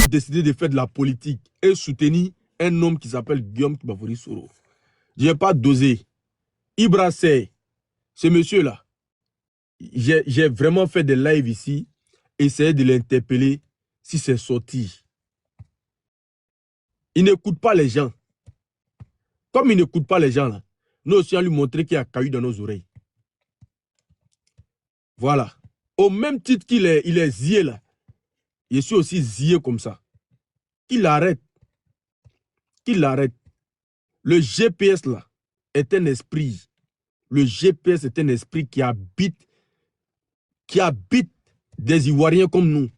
décidé de faire de la politique et soutenir un homme qui s'appelle Guillaume Bafoury Soro. Je n'ai pas dosé. Ibra Sey, ce monsieur-là, j'ai vraiment fait des lives ici, essayer de l'interpeller si c'est sorti. Il n'écoute pas les gens. Comme il n'écoute pas les gens, là, nous aussi on lui montrer qu'il y a caillou dans nos oreilles. Voilà. Au même titre qu'il est zié là, je suis aussi zié comme ça. Qu'il arrête. Qu'il arrête. Le GPS là est un esprit. Le GPS est un esprit qui habite des Ivoiriens comme nous.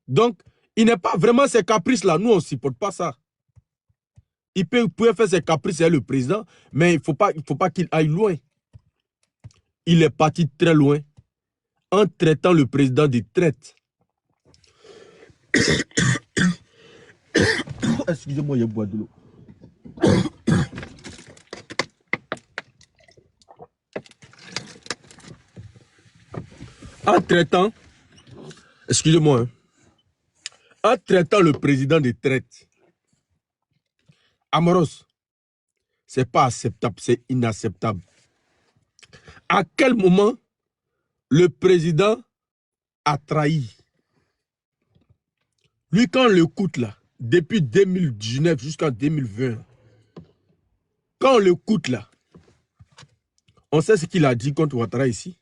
Donc, il n'est pas vraiment ces caprices-là. Nous, on ne supporte pas ça. Il pouvait faire ses caprices avec le président, mais il ne faut pas qu'il aille loin. Il est parti très loin en traitant le président de traite. Excusez-moi, je bois de l'eau. En traitant, excusez-moi, hein, en traitant le président de traite. Amoros, ce n'est pas acceptable, c'est inacceptable. À quel moment le président a trahi? Lui, quand on l'écoute là, depuis 2019 jusqu'en 2020, quand on l'écoute là, on sait ce qu'il a dit contre Ouattara ici.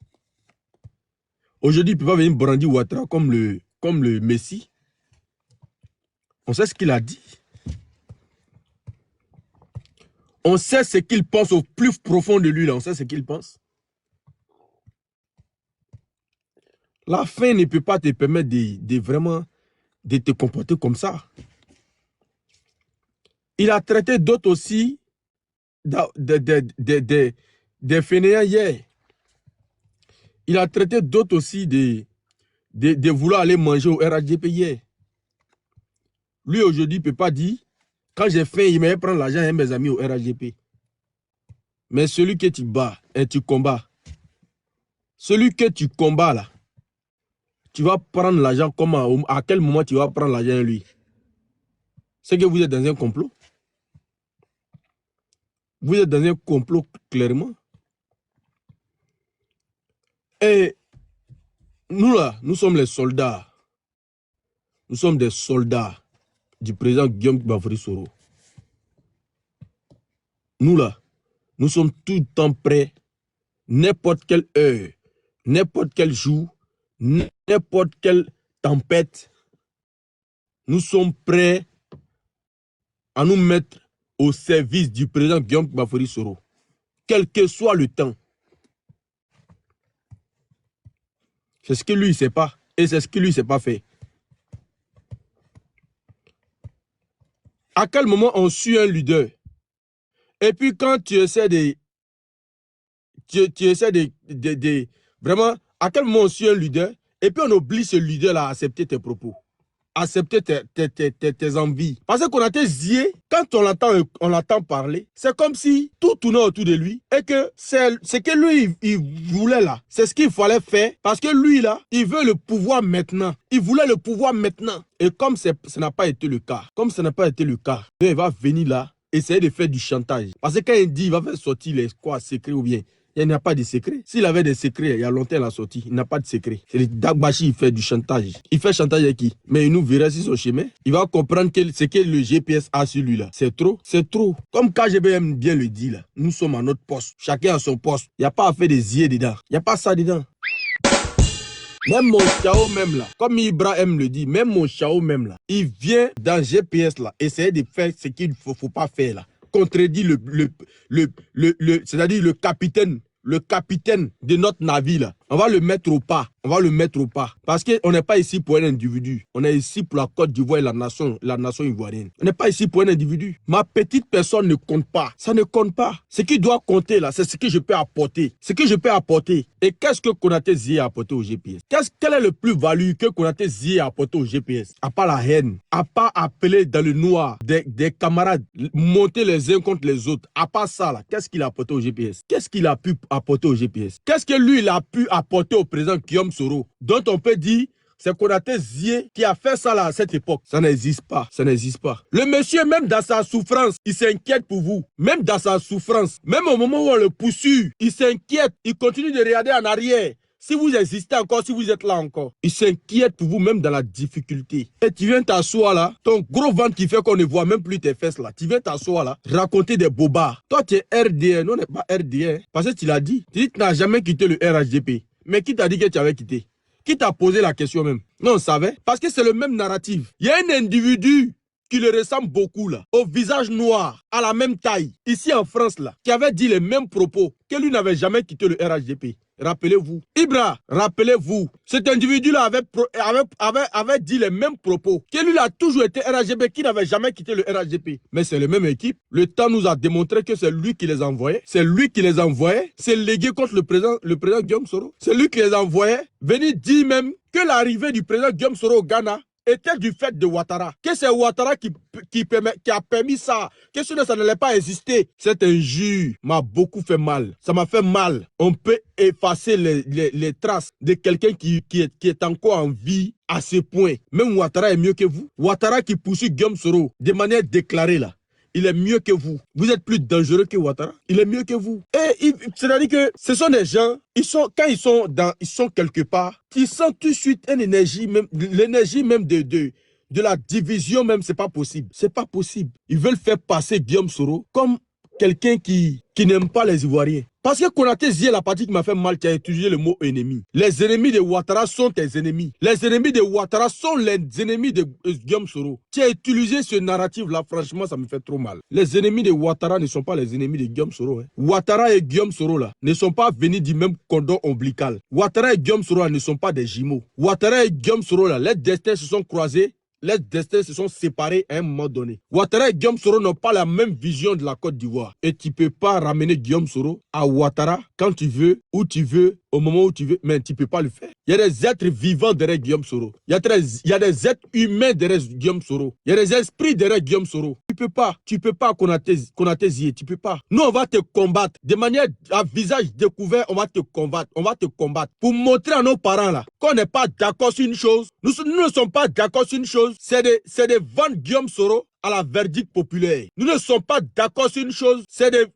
Aujourd'hui, il ne peut pas venir brandir Ouattara comme le Messie. On sait ce qu'il a dit. On sait ce qu'il pense au plus profond de lui là, on sait ce qu'il pense. La fin ne peut pas te permettre de vraiment de te comporter comme ça. Il a traité d'autres aussi des fainéants hier. Il a traité d'autres aussi de vouloir aller manger au RHDP hier. Lui aujourd'hui ne peut pas dire, quand j'ai faim, il m'a prendre l'argent et mes amis au RHDP. Mais celui que tu bats et tu combats, celui que tu combats là, tu vas prendre l'argent comment? À quel moment tu vas prendre l'argent lui? C'est que vous êtes dans un complot. Vous êtes dans un complot clairement. Et nous là, nous sommes les soldats. Nous sommes des soldats du président Guillaume Bafoury Soro. Nous là, nous sommes tout le temps prêts, n'importe quelle heure, n'importe quel jour, n'importe quelle tempête. Nous sommes prêts à nous mettre au service du président Guillaume Bafoury Soro, quel que soit le temps. C'est ce que lui ne sait pas, et c'est ce que lui ne sait pas faire. À quel moment on suit un leader? Et puis quand tu essaies vraiment, à quel moment on suit un leader? Et puis on oblige ce leader-là à accepter tes propos, accepter tes envies. Parce qu'on a tes yeux, quand on l'entend parler, c'est comme si tout tournait autour de lui et que c'est ce que lui, il voulait là. C'est ce qu'il fallait faire parce que lui là, il veut le pouvoir maintenant. Il voulait le pouvoir maintenant. Et comme ça n'a pas été le cas, il va venir là, essayer de faire du chantage. Parce que quand il dit, il va faire sortir les secrets ou bien, il n'y a pas de secret. S'il avait des secrets, il y a longtemps il a sorti. Il n'a pas de secret. C'est le Dagbashi, il fait du chantage. Il fait chantage avec qui? Mais il nous verra sur son chemin. Il va comprendre que ce que le GPS a sur lui là, c'est trop. C'est trop. Comme KGBM bien le dit là, nous sommes à notre poste. Chacun à son poste. Il n'y a pas à faire des yeux dedans. Il n'y a pas ça dedans. Même mon Chao même là, comme Ibrahim le dit, même mon Chao même là, il vient dans GPS là, essayer de faire ce qu'il ne faut pas faire là. Contredit c'est-à-dire le capitaine de notre navire là. On va le mettre au pas. Parce qu'on n'est pas ici pour un individu. On est ici pour la Côte d'Ivoire et la nation ivoirienne. On n'est pas ici pour un individu. Ma petite personne ne compte pas. Ça ne compte pas. Ce qui doit compter là, c'est ce que je peux apporter. Et qu'est-ce que Konaté Zie a apporté au GPS? Quel est le plus-value que Konaté Zie a apporté au GPS? À part la haine, à part appeler dans le noir des camarades, monter les uns contre les autres. À part ça là, qu'est-ce qu'il a apporté au GPS? Qu'est-ce qu'il a pu apporter au GPS? Qu'est-ce que lui il a pu apporter au président Guillaume Soro, dont on peut dire C'est Konaté Zié qui a fait ça là à cette époque. Ça n'existe pas. Ça n'existe pas. Le monsieur, même dans sa souffrance, il s'inquiète pour vous. Même dans sa souffrance. Même au moment où on le poursuit, il s'inquiète. Il continue de regarder en arrière. Si vous existez encore, si vous êtes là encore, il s'inquiète pour vous même dans la difficulté. Et tu viens t'asseoir là, ton gros ventre qui fait qu'on ne voit même plus tes fesses là. Tu viens t'asseoir là, raconter des bobards. Toi, tu es RDN, non, on n'est pas RDN. Parce que tu l'as dit. Tu dis que tu n'as jamais quitté le RHDP. Mais qui t'a dit que tu avais quitté? Qui t'a posé la question même? Non, on savait. Parce que c'est le même narratif. Il y a un individu qui le ressemble beaucoup là, au visage noir, à la même taille, ici en France là, qui avait dit les mêmes propos, que lui n'avait jamais quitté le RHDP. Rappelez-vous. Ibra, rappelez-vous. Cet individu-là avait dit les mêmes propos. Que lui a toujours été RHDP, qui n'avait jamais quitté le RHDP. Mais c'est la même équipe. Le temps nous a démontré que c'est lui qui les envoyait. C'est lui qui les envoyait. C'est légué contre le président Guillaume Soro. C'est lui qui les envoyait. Venir dire même que l'arrivée du président Guillaume Soro au Ghana était du fait de Ouattara. Que c'est Ouattara qui a permis ça. Que sinon ça n'allait pas exister. Cette injure m'a beaucoup fait mal. Ça m'a fait mal. On peut effacer les traces de quelqu'un qui est encore en vie à ce point. Même Ouattara est mieux que vous. Ouattara qui poursuit Guillaume Soro de manière déclarée là. Il est mieux que vous. Vous êtes plus dangereux que Ouattara. Il est mieux que vous. Et c'est-à-dire que ce sont des gens, quand ils sont quelque part, ils sentent tout de suite une énergie, même l'énergie même de la division même, c'est pas possible. C'est pas possible. Ils veulent faire passer Guillaume Soro comme quelqu'un qui n'aime pas les Ivoiriens. Parce que Konaté Zié, la partie qui m'a fait mal, tu as utilisé le mot ennemi. Les ennemis de Ouattara sont tes ennemis. Les ennemis de Ouattara sont les ennemis de Guillaume Soro. Tu as utilisé ce narratif-là, franchement, ça me fait trop mal. Les ennemis de Ouattara ne sont pas les ennemis de Guillaume Soro. Hein. Ouattara et Guillaume Soro là, ne sont pas venus du même cordon ombilical. Ouattara et Guillaume Soro là, ne sont pas des jumeaux. Ouattara et Guillaume Soro là, les destins se sont croisés. Les destins se sont séparés à un moment donné. Ouattara et Guillaume Soro n'ont pas la même vision de la Côte d'Ivoire. Et tu ne peux pas ramener Guillaume Soro à Ouattara quand tu veux, où tu veux, au moment où tu veux, mais tu ne peux pas le faire. Il y a des êtres vivants derrière Guillaume Soro. Il y a des êtres humains derrière Guillaume Soro. Il y a des esprits derrière Guillaume Soro. Tu peux pas Konaté Zié, tu peux pas. Nous, on va te combattre. De manière à visage découvert, on va te combattre. On va te combattre. Pour montrer à nos parents là qu'on n'est pas d'accord sur une chose. Nous ne sommes pas d'accord sur une chose. C'est de vendre Guillaume Soro à la verdict populaire. Nous ne sommes pas d'accord sur une chose. C'est de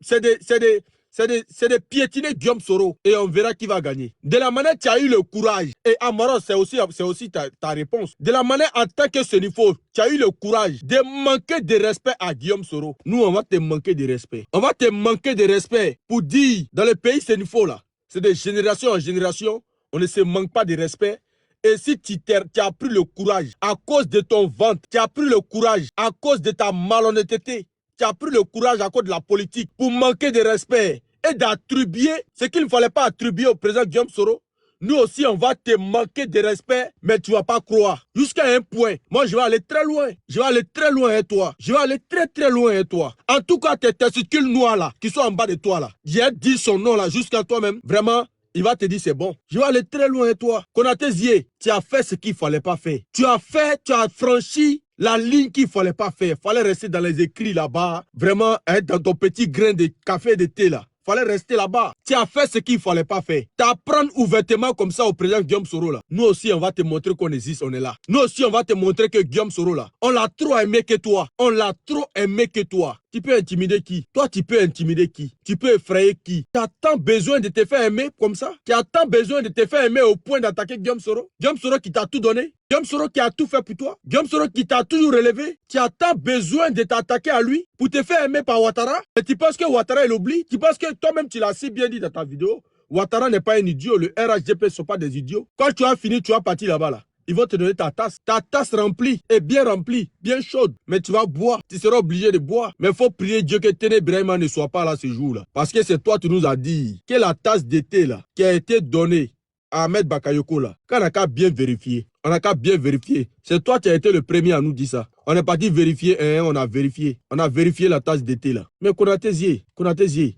piétiner Guillaume Soro et on verra qui va gagner. De la manière tu as eu le courage, et Amaro, c'est aussi ta réponse. De la manière en tant que Sénifo, tu as eu le courage de manquer de respect à Guillaume Soro. Nous, on va te manquer de respect. On va te manquer de respect pour dire, dans le pays Sénifo là, c'est de génération en génération, on ne se manque pas de respect. Et si tu as pris le courage à cause de ton ventre, tu as pris le courage à cause de ta malhonnêteté, tu as pris le courage à cause de la politique pour manquer de respect et d'attribuer ce qu'il ne fallait pas attribuer au président Guillaume Soro, nous aussi on va te manquer de respect, mais tu ne vas pas croire. Jusqu'à un point, moi je vais aller très loin. Je vais aller très loin et toi. Je vais aller très très loin et toi. En tout cas, tes testicules noirs là, qui sont en bas de toi là, j'ai dit son nom là jusqu'à toi-même. Vraiment, il va te dire c'est bon. Je vais aller très loin et toi. Konaté Zié, tu as fait ce qu'il ne fallait pas faire. Tu as franchi la ligne qu'il ne fallait pas faire. Il fallait rester dans les écrits là-bas. Vraiment, hein, dans ton petit grain de café de thé là. Il fallait rester là-bas. Tu as fait ce qu'il ne fallait pas faire. T'apprendre ouvertement comme ça au président Guillaume Soro là. Nous aussi, on va te montrer qu'on existe, on est là. Nous aussi, on va te montrer que Guillaume Soro là, on l'a trop aimé que toi. On l'a trop aimé que toi. Tu peux intimider qui? Toi, tu peux intimider qui? Tu peux effrayer qui? Tu as tant besoin de te faire aimer comme ça? Tu as tant besoin de te faire aimer au point d'attaquer Guillaume Soro? Guillaume Soro qui t'a tout donné? Guillaume Soro qui a tout fait pour toi? Guillaume Soro qui t'a toujours relevé? Tu as tant besoin de t'attaquer à lui pour te faire aimer par Ouattara? Et tu penses que Ouattara, il oublie? Tu penses que toi-même, tu l'as si bien dit dans ta vidéo? Ouattara n'est pas un idiot, le RHDP ne sont pas des idiots. Quand tu as fini, tu vas partir là-bas là. Ils vont te donner ta tasse remplie, et bien remplie, bien chaude. Mais tu vas boire, tu seras obligé de boire. Mais il faut prier Dieu que Ténébrahima ne soit pas là ce jour-là. Parce que c'est toi qui nous as dit que la tasse d'été là, qui a été donnée à Ahmed Bakayoko là, qu'on n'a qu'à bien vérifier. On n'a qu'à bien vérifier. C'est toi qui as été le premier à nous dire ça. On est parti vérifier, on a vérifié. On a vérifié la tasse d'été là. Mais Konaté Zié,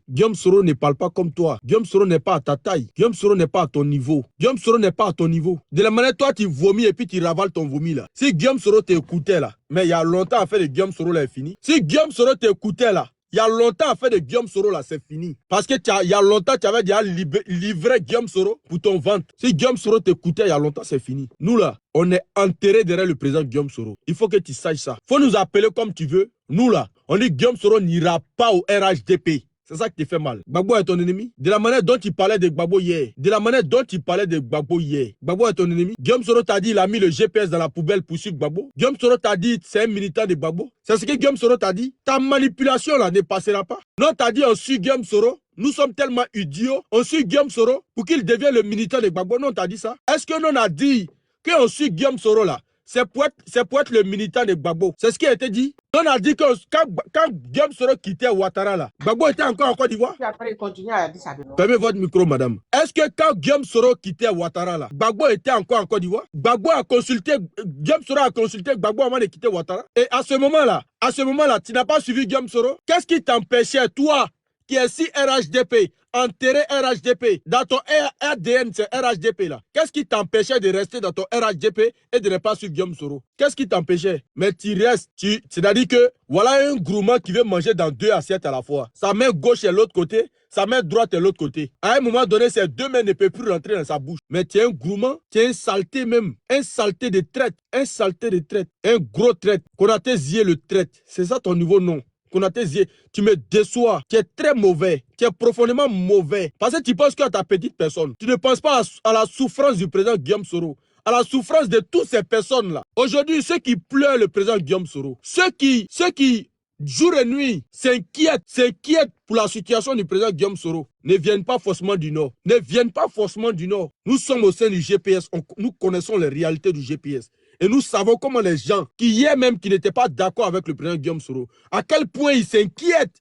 Guillaume Soro ne parle pas comme toi. Guillaume Soro n'est pas à ta taille. Guillaume Soro n'est pas à ton niveau. Guillaume Soro n'est pas à ton niveau. De la manière toi tu vomis et puis tu ravales ton vomi là. Si Guillaume Soro t'écoutait là, mais il y a longtemps à faire de Guillaume Soro là est fini. Si Guillaume Soro t'écoutait là, Il y a longtemps, à faire de Guillaume Soro, là, c'est fini. Parce que il y a longtemps, tu avais déjà livré Guillaume Soro pour ton ventre. Si Guillaume Soro t'écoutait il y a longtemps, c'est fini. Nous, là, on est enterrés derrière le président Guillaume Soro. Il faut que tu saches ça. Il faut nous appeler comme tu veux. Nous, là, on dit Guillaume Soro n'ira pas au RHDP. C'est ça qui te fait mal. Gbagbo est ton ennemi. De la manière dont tu parlais de Gbagbo hier. De la manière dont tu parlais de Gbagbo hier. Gbagbo est ton ennemi. Guillaume Soro t'a dit il a mis le GPS dans la poubelle pour suivre Gbagbo. Guillaume Soro t'a dit c'est un militant de Gbagbo. C'est ce que Guillaume Soro t'a dit. Ta manipulation là ne passera pas. Non, t'as dit on suit Guillaume Soro. Nous sommes tellement idiots. On suit Guillaume Soro pour qu'il devienne le militant de Gbagbo. Non, t'as dit ça. Est-ce que non a dit qu'on suit Guillaume Soro là? C'est pour être le militant de Gbagbo. C'est ce qui a été dit. On a dit que quand Guillaume Soro quittait Ouattara là, Gbagbo était encore en Côte d'Ivoire. Fermez votre micro, madame. Est-ce que quand Guillaume Soro quittait Ouattara là, Gbagbo était encore en Côte d'Ivoire? Guillaume Soro a consulté Gbagbo avant de quitter Ouattara. Et à ce moment-là, tu n'as pas suivi Guillaume Soro? Qu'est-ce qui t'empêchait, toi, qui est si RHDP, enterré RHDP, dans ton ADN, c'est RHDP là. Qu'est-ce qui t'empêchait de rester dans ton RHDP et de ne pas suivre Guillaume Soro? Qu'est-ce qui t'empêchait? Mais tu restes, c'est-à-dire que voilà un gourmand qui veut manger dans 2 assiettes à la fois. Sa main gauche est l'autre côté, sa main droite est l'autre côté. À un moment donné, ses 2 mains ne peuvent plus rentrer dans sa bouche. Mais tu es un gourmand, tu es un saleté même, un saleté de traite, un gros traite. Konaté Zié le traite. C'est ça ton nouveau nom. Konaté Zié, tu me déçois, tu es très mauvais, tu es profondément mauvais. Parce que tu penses qu'à ta petite personne. Tu ne penses pas à la souffrance du président Guillaume Soro, à la souffrance de toutes ces personnes-là. Aujourd'hui, ceux qui pleurent le président Guillaume Soro, ceux qui jour et nuit s'inquiètent pour la situation du président Guillaume Soro, ne viennent pas forcément du Nord. Ne viennent pas forcément du Nord. Nous sommes au sein du GPS, nous connaissons les réalités du GPS. Et nous savons comment les gens, qui n'étaient pas d'accord avec le président Guillaume Soro, à quel point ils s'inquiètent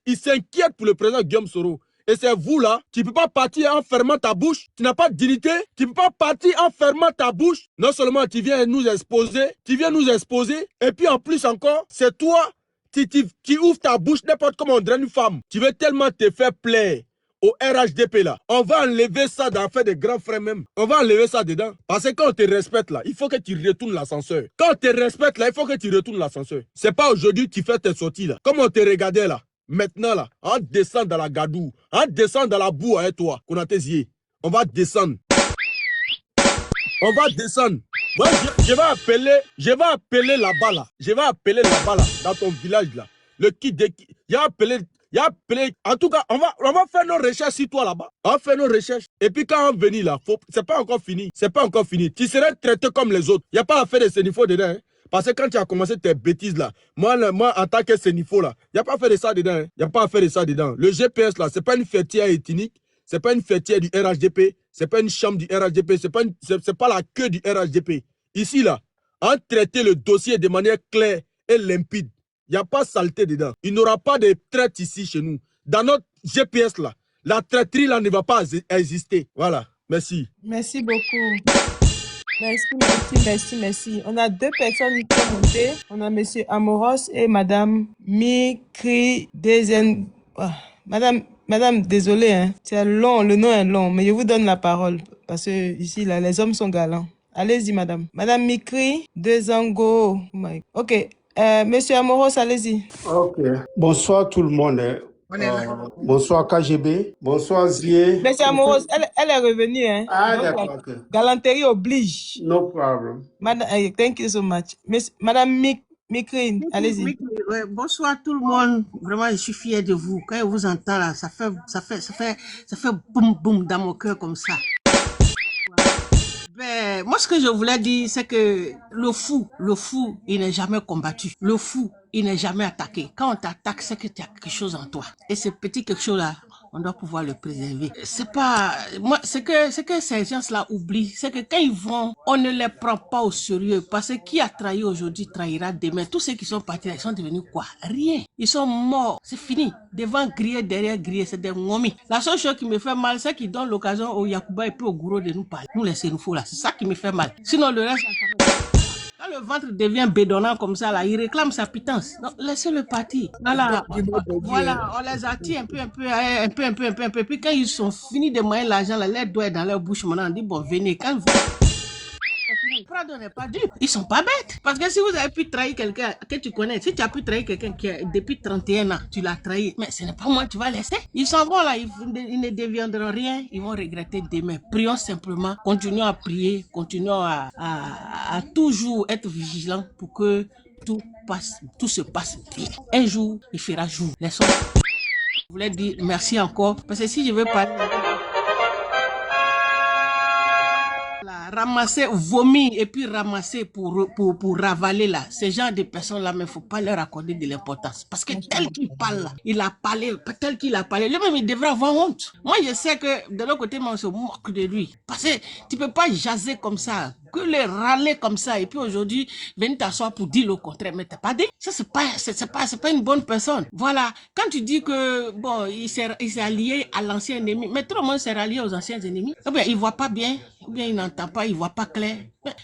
pour le président Guillaume Soro. Et c'est vous là, tu ne peux pas partir en fermant ta bouche, tu n'as pas de dignité, tu ne peux pas partir en fermant ta bouche. Non seulement tu viens nous exposer, et puis en plus encore, c'est toi, tu ouvres ta bouche n'importe comment on dirait une femme. Tu veux tellement te faire plaire au RHDP là, on va enlever ça dans fait des grands frères même. On va enlever ça dedans. Parce que quand on te respecte là, il faut que tu retournes l'ascenseur. Quand on te respecte là, il faut que tu retournes l'ascenseur. C'est pas aujourd'hui que tu fais tes sorties là. Comme on te regardait là, maintenant là, on descend dans la gadoue, on descend dans la boue avec toi, Konaté Zié. On va descendre. On va descendre. Moi, je vais appeler là-bas là. Je vais appeler là-bas là, dans ton village là. Le kit de qui. En tout cas, on va faire nos recherches sur toi là-bas. On va faire nos recherches. Et puis quand on venit là, c'est pas encore fini. C'est pas encore fini. Tu serais traité comme les autres. Il n'y a pas à faire de sénifaux dedans. Hein. Parce que quand tu as commencé tes bêtises là, moi en tant que sénifaux là, il n'y a pas à faire de ça dedans. Il n'y a pas à faire de ça dedans. Le GPS là, c'est pas une fêtière ethnique. C'est pas une fêtière du RHDP. C'est pas une chambre du RHDP. C'est pas la queue du RHDP. Ici là, on traite le dossier de manière claire et limpide. Il n'y a pas de saleté dedans. Il n'y aura pas de traite ici chez nous. Dans notre GPS là, la traiterie là ne va pas exister. Voilà. Merci. Merci beaucoup. Merci. On a 2 personnes qui ont monté. On a M. Amoros et Mme Mikri Dezen. Madame, désolé, hein. C'est long, le nom est long, mais je vous donne la parole. Parce que ici, là, les hommes sont galants. Allez-y, madame. Madame Mikri Dezango. Ok. Monsieur Amoros, allez-y. Ok. Bonsoir tout le monde. Bonsoir KGB. Bonsoir Zié. Monsieur Amoros, elle est revenue. Hein. Ah, d'accord. Okay. Galanterie oblige. No problem. Thank you so much. Madame Mikri, allez-y. Bonsoir tout le monde. Vraiment, je suis fier de vous. Quand je vous entends là, ça fait boum boum dans mon cœur comme ça. Ben, moi, ce que je voulais dire, c'est que le fou, il n'est jamais combattu. Le fou, il n'est jamais attaqué. Quand on t'attaque, c'est que tu as quelque chose en toi. Et ce petit quelque chose-là, on doit pouvoir le préserver. C'est pas, moi, c'est que ces gens-là oublient. C'est que quand ils vont, on ne les prend pas au sérieux. Parce que qui a trahi aujourd'hui, trahira demain. Tous ceux qui sont partis là, ils sont devenus quoi? Rien. Ils sont morts. C'est fini. Devant griller, derrière griller, c'est des ngomis. La seule chose qui me fait mal, c'est qu'ils donnent l'occasion au Yacouba et puis au Gouro de nous parler. Nous, les Sénoufos là. C'est ça qui me fait mal. Sinon, le reste, quand le ventre devient bédonnant comme ça, là, il réclame sa pitance. Donc, laissez-le partir. Voilà, on les attire un peu. Puis quand ils sont finis de manger l'argent, là, les doigts dans leur bouche, maintenant, on dit, bon, venez. Quand vous... Prado n'est pas dur. Ils sont pas bêtes. Parce que si vous avez pu trahir quelqu'un que tu connais, si tu as pu trahir quelqu'un qui est depuis 31 ans, tu l'as trahi, mais ce n'est pas moi, tu vas laisser. Ils s'en vont là, ils ne deviendront rien, ils vont regretter demain. Prions simplement, continuons à prier, continuons à toujours être vigilants pour que tout se passe bien. Un jour, il fera jour. Laissons. Je voulais dire merci encore, parce que si je veux parler... Ramasser, vomir et puis ramasser pour ravaler là. Ces gens de personnes-là, mais il ne faut pas leur accorder de l'importance. Parce que tel qu'il parle là, il a parlé, tel qu'il a parlé, lui-même il devrait avoir honte. Moi je sais que de l'autre côté, on se moque de lui. Parce que tu ne peux pas jaser comme ça, que les râler comme ça, et puis aujourd'hui, venir t'asseoir pour dire le contraire, mais t'as pas dit. Ça, c'est pas une bonne personne. Voilà. Quand tu dis que, bon, il s'est allié à l'ancien ennemi, mais tout le monde s'est rallié aux anciens ennemis. Eh bien, il voit pas bien, ou bien il n'entend pas, il voit pas clair.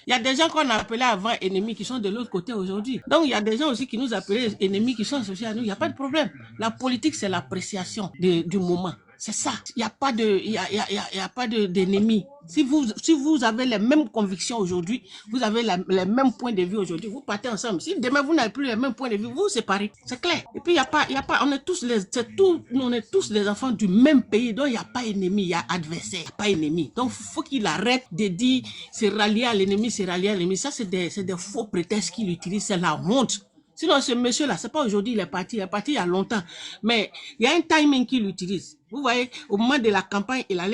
Il y a des gens qu'on appelait avant ennemis qui sont de l'autre côté aujourd'hui. Donc, il y a des gens aussi qui nous appelaient ennemis qui sont associés à nous. Il n'y a pas de problème. La politique, c'est l'appréciation du moment. C'est ça. Il n'y a pas d'ennemis. Si vous avez les mêmes convictions aujourd'hui, vous avez les mêmes points de vue aujourd'hui, vous partez ensemble. Si demain vous n'avez plus les mêmes points de vue, vous vous séparez. C'est clair. Et puis on est tous les enfants du même pays, donc il n'y a pas ennemi, il y a adversaire, pas ennemi. Donc il faut qu'il arrête de dire c'est rallier à l'ennemi, c'est rallier à l'ennemi. Ça c'est des faux prétextes qu'il utilise, c'est la honte. Sinon, ce monsieur-là, c'est pas aujourd'hui, il est parti il y a longtemps. Mais il y a un timing qu'il utilise. Vous voyez, au moment de la campagne, il a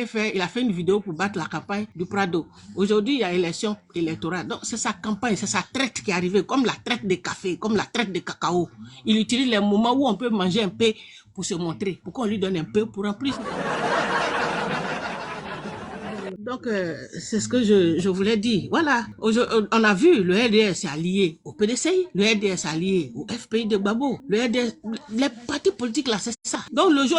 fait une vidéo pour battre la campagne du Prado. Aujourd'hui, il y a élection électorale. Donc, c'est sa campagne, c'est sa traite qui est arrivée, comme la traite de café, comme la traite de cacao. Il utilise les moments où on peut manger un peu pour se montrer, pour qu'on lui donne un peu pour remplir. Donc, c'est ce que je voulais dire. Voilà, on a vu, le RDS s'est allié au PDCI, le RDS s'est allié au FPI de Gbagbo, les partis politiques là, c'est ça. Donc, le jour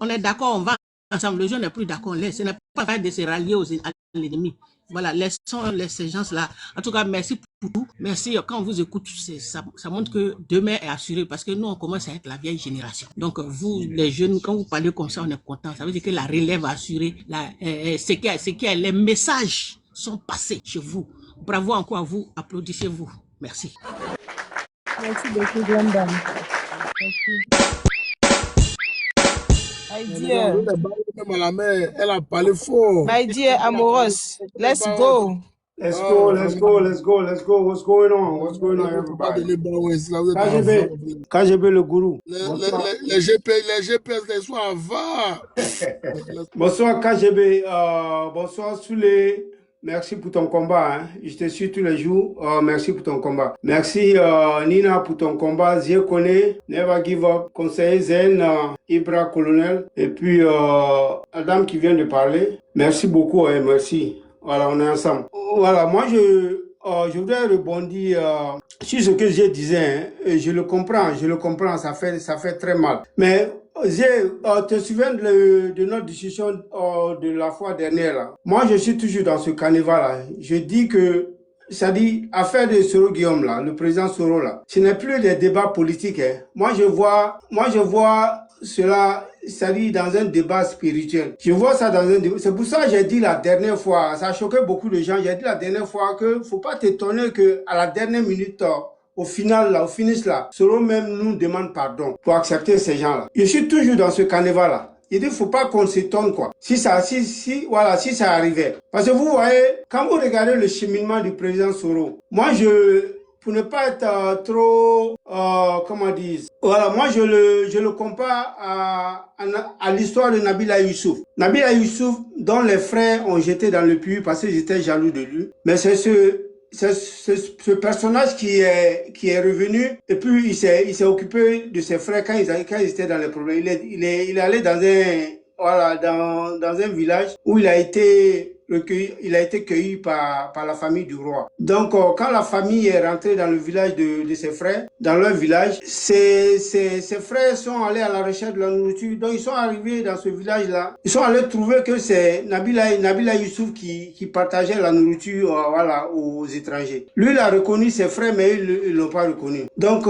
on est d'accord, on va ensemble, le jour n'est plus d'accord, ce n'est pas de se rallier à l'ennemi. Voilà, laissons ces gens-là. En tout cas, merci pour tout. Merci. Quand on vous écoute, ça montre que demain est assuré parce que nous, on commence à être la vieille génération. Donc, vous, les jeunes, quand vous parlez comme ça, on est content. Ça veut dire que la relève assurée, les messages sont passés chez vous. Bravo encore à vous. Applaudissez-vous. Merci. Merci beaucoup, grande dame. Merci. My dear. Elle a parlé fort. My dear Amoros, let's go. Let's go. What's going on, everybody? KGB le gourou. Les GPS, les soirs va. Bonsoir KGB. Bonsoir Soulé. Merci pour ton combat. Hein. Je te suis tous les jours. Merci pour ton combat. Merci Nina pour ton combat. Zia Kone, Never Give Up. Conseiller Zen, Ibra Colonel. Et puis Adam qui vient de parler. Merci beaucoup. Hein, merci. Voilà, on est ensemble. Voilà, moi je voudrais rebondir sur ce que je disais. Hein. Je le comprends. Ça fait très mal. Mais te souviens de notre discussion de la fois dernière là. Moi, je suis toujours dans ce carnaval là. Je dis que, ça dit, affaire de Soro Guillaume là, le président Soro là, ce n'est plus des débats politiques. Hein. Moi, je vois cela, ça dit, dans un débat spirituel. Je vois ça dans un débat. C'est pour ça que j'ai dit la dernière fois, ça a choqué beaucoup de gens. J'ai dit la dernière fois que faut pas t'étonner que à la dernière minute, au finish là, Soro même nous demande pardon pour accepter ces gens-là. Je suis toujours dans ce carnaval-là. Il dit, faut pas qu'on s'étonne, quoi. Si ça arrivait. Parce que vous voyez, quand vous regardez le cheminement du président Soro, moi, pour ne pas être trop, comment dire, voilà, moi, je le compare à l'histoire de Nabila Youssouf. Nabila Youssouf, dont les frères ont jeté dans le puits parce qu'ils étaient jaloux de lui. Mais c'est ce personnage qui est revenu et puis il s'est occupé de ses frères quand ils étaient dans les problèmes. Il est allé dans un village où il a été cueilli par la famille du roi. Donc quand la famille est rentrée dans le village de ses frères, dans leur village, ses frères sont allés à la recherche de la nourriture. Donc ils sont arrivés dans ce village-là. Ils sont allés trouver que c'est Nabila Youssouf qui partageait la nourriture aux étrangers. Lui, il a reconnu ses frères, mais ils l'ont pas reconnu. Donc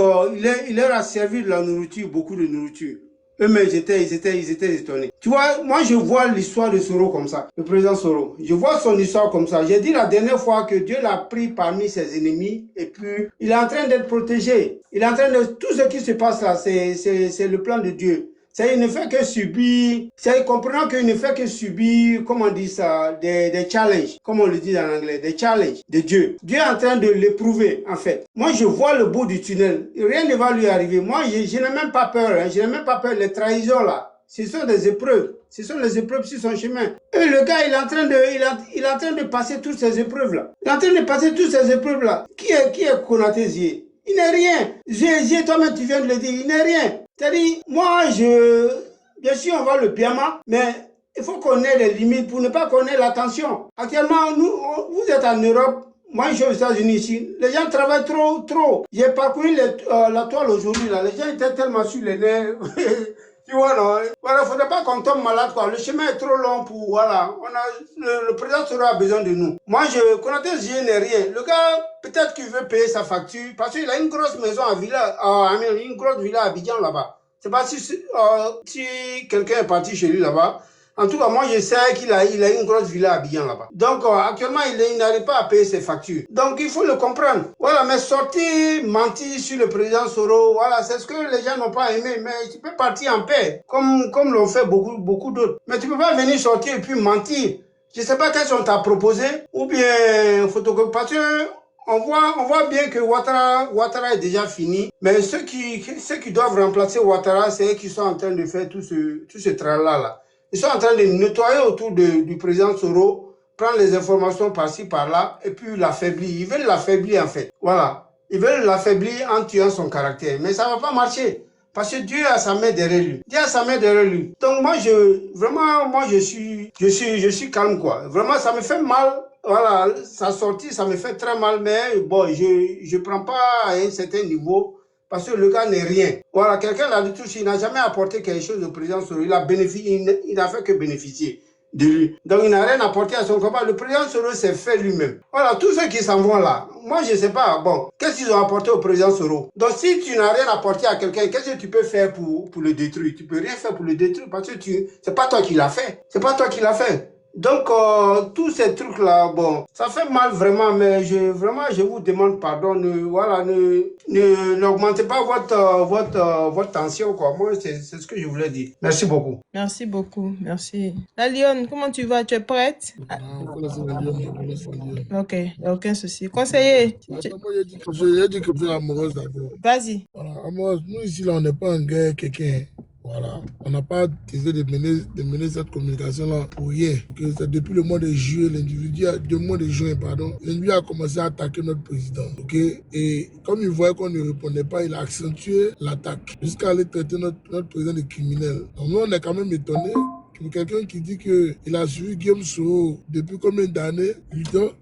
il leur a servi de la nourriture, beaucoup de nourriture. eux-mêmes, ils étaient étonnés. Tu vois, moi, je vois l'histoire de Soro comme ça, le président Soro. Je vois son histoire comme ça. J'ai dit la dernière fois que Dieu l'a pris parmi ses ennemis et puis il est en train d'être protégé. Il est en train de... Tout ce qui se passe là, c'est le plan de Dieu. Il ne fait que subir, comprenant qu'il ne fait que subir, comment on dit ça, des challenges, comme on le dit en anglais, des challenges de Dieu. Dieu est en train de l'éprouver, en fait. Moi, je vois le bout du tunnel. Rien ne va lui arriver. Moi, je n'ai même pas peur. Hein. Je n'ai même pas peur. Les trahisons, là, ce sont des épreuves. Ce sont les épreuves sur son chemin. Et le gars, il est en train de passer toutes ces épreuves-là. Il est en train de passer toutes ces épreuves-là. Qui est Konaté Zié? Il n'est rien. Zié, toi-même, tu viens de le dire, il n'est rien. C'est-à-dire, moi, bien sûr, on voit le pyjama, mais il faut qu'on ait les limites pour ne pas qu'on ait l'attention. Actuellement, vous êtes en Europe, moi, je suis aux États-Unis ici. Les gens travaillent trop. J'ai parcouru la toile aujourd'hui, là. Les gens étaient tellement sur les nerfs. Tu vois, non? Voilà, faudrait pas qu'on tombe malade, quoi. Le chemin est trop long pour, voilà. Le président sera besoin de nous. Moi, Konaté Zié n'est rien. Le gars, peut-être qu'il veut payer sa facture, parce qu'il a une grosse maison à Villa, une grosse villa à Abidjan, là-bas. C'est pas si quelqu'un est parti chez lui, là-bas. En tout cas, moi, je sais qu'il a une grosse villa à Abidjan là-bas. Donc, actuellement, il n'arrive pas à payer ses factures. Donc, il faut le comprendre. Voilà, mais sortir, mentir sur le président Soro, voilà, c'est ce que les gens n'ont pas aimé. Mais tu peux partir en paix, comme l'ont fait beaucoup d'autres. Mais tu peux pas venir sortir et puis mentir. Je sais pas qu'est-ce qu'on t'a proposé, ou bien photocopie, parce que on voit bien que Ouattara est déjà fini, mais ceux qui doivent remplacer Ouattara, c'est eux qui sont en train de faire tout ce tralala là. Ils sont en train de nettoyer autour du président Soro, prendre les informations par-ci, par-là, et puis l'affaiblir. Ils veulent l'affaiblir, en fait. Voilà. Ils veulent l'affaiblir en tuant son caractère. Mais ça ne va pas marcher. Parce que Dieu a sa main derrière lui. Dieu a sa main derrière lui. Donc, je suis calme, quoi. Vraiment, ça me fait mal. Voilà, sa sortie, ça me fait très mal. Mais bon, je prends pas à un certain niveau. Parce que le gars n'est rien. Voilà, quelqu'un l'a dit tout, il n'a jamais apporté quelque chose au président Soro. Il n'a fait que bénéficier de lui. Donc il n'a rien apporté à son combat. Le président Soro s'est fait lui-même. Voilà, tous ceux qui s'en vont là, moi je ne sais pas, bon, qu'est-ce qu'ils ont apporté au président Soro? Donc si tu n'as rien apporté à quelqu'un, qu'est-ce que tu peux faire pour le détruire? Tu peux rien faire pour le détruire parce que c'est pas toi qui l'as fait. C'est pas toi qui l'as fait. Donc, tous ces trucs-là, bon, ça fait mal vraiment, mais je vous demande pardon. N'augmentez pas votre tension, quoi. Moi, c'est ce que je voulais dire. Merci beaucoup. Merci beaucoup, merci. La Lyon, comment tu vas? Tu es prête? Ok, il n'y a aucun souci. Conseiller. Moi, j'ai dit que c'est amoureuse d'abord. Vas-y. Voilà, amoureuse, nous ici, là, on n'est pas en guerre, quelqu'un. Voilà, on n'a pas décidé de mener cette communication-là pour rien. C'est depuis le mois de juin, l'individu a commencé à attaquer notre président. Okay? Et comme il voyait qu'on ne répondait pas, il a accentué l'attaque jusqu'à aller traiter notre président de criminel. Donc nous, on est quand même étonnés. Pour quelqu'un qui dit qu'il a suivi Guillaume Soro depuis combien d'années,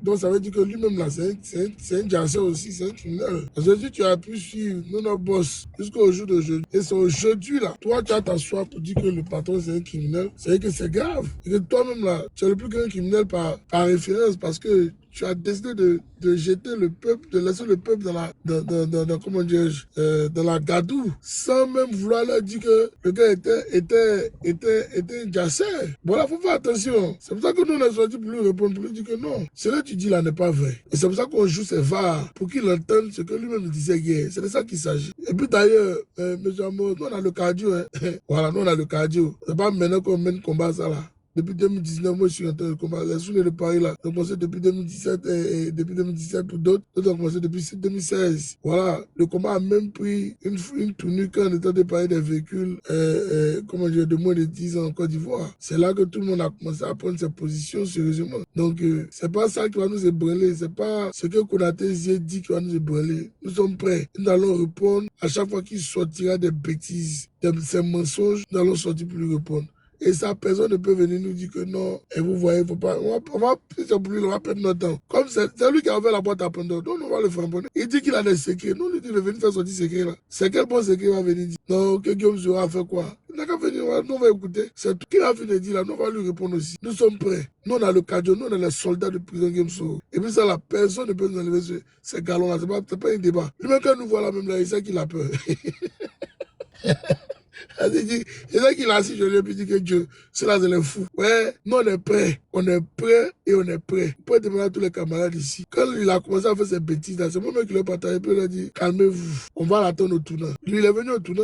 donc ça veut dire que lui-même là, c'est un jasseur aussi, c'est un criminel. Parce que si tu as pu suivre notre boss jusqu'au jour d'aujourd'hui, et c'est aujourd'hui là, toi tu as t'asseoir pour dire que le patron c'est un criminel, c'est que c'est grave. Et que toi-même là, tu es le plus qu'un criminel par référence parce que tu as décidé de jeter le peuple, de laisser le peuple dans la gadoue, sans même vouloir leur dire que le gars était un jasseur. Voilà, faut faire attention. C'est pour ça que nous, on a sorti pour lui répondre, pour lui dire que non, ce que tu dis là n'est pas vrai. Et c'est pour ça qu'on joue ses VAR, pour qu'il entende ce que lui-même disait hier. C'est de ça qu'il s'agit. Et puis d'ailleurs, monsieur Amo, nous on a le cardio, hein. Voilà, nous on a le cardio. C'est pas maintenant qu'on mène combat ça là. Depuis 2019, moi je suis en train de combattre. Les Soulés de Paris là, ont commencé depuis 2017 et depuis 2017 pour d'autres ont commencé depuis 2016. Voilà, le combat a même pris une tournure quand on était de parler des véhicules de moins de 10 ans en Côte d'Ivoire. C'est là que tout le monde a commencé à prendre ses positions sérieusement. Donc c'est pas ça qui va nous ébranler, c'est pas ce que Konaté Zié dit qui va nous ébranler. Nous sommes prêts. Nous allons répondre à chaque fois qu'il sortira des bêtises, ces mensonges, nous allons sortir pour lui répondre. Et ça, personne ne peut venir nous dire que non, et vous voyez, faut pas, on va perdre notre temps. Comme c'est lui qui a ouvert la boîte à Pandore, donc on va le faire. Il dit qu'il a des secrets. Nous, lui dit de venir faire sortir secret là. C'est quel bon secret il va venir dire? Non, que Guillaume Soro a fait quoi? Il n'a qu'à venir, nous on va écouter. C'est tout qu'il a fini de dire là, nous on va lui répondre aussi. Nous sommes prêts. Nous on a le cardio, nous on a les soldats de prison Guillaume Soro. Et puis ça, la personne ne peut nous enlever ces galons là. C'est pas un débat. Lui-même quand nous voit là même là, il sait qu'il a peur. Et ça qu'il a assis, je lui ai dit que Dieu, cela c'est le fou. Ouais, nous on est prêt et on est prêt. Vous pouvez demander à tous les camarades ici. Quand il a commencé à faire ses bêtises, c'est moi-même qui l'ai partagé, puis il a dit, calmez-vous, on va l'attendre au tournant. Lui, il est venu au tournant.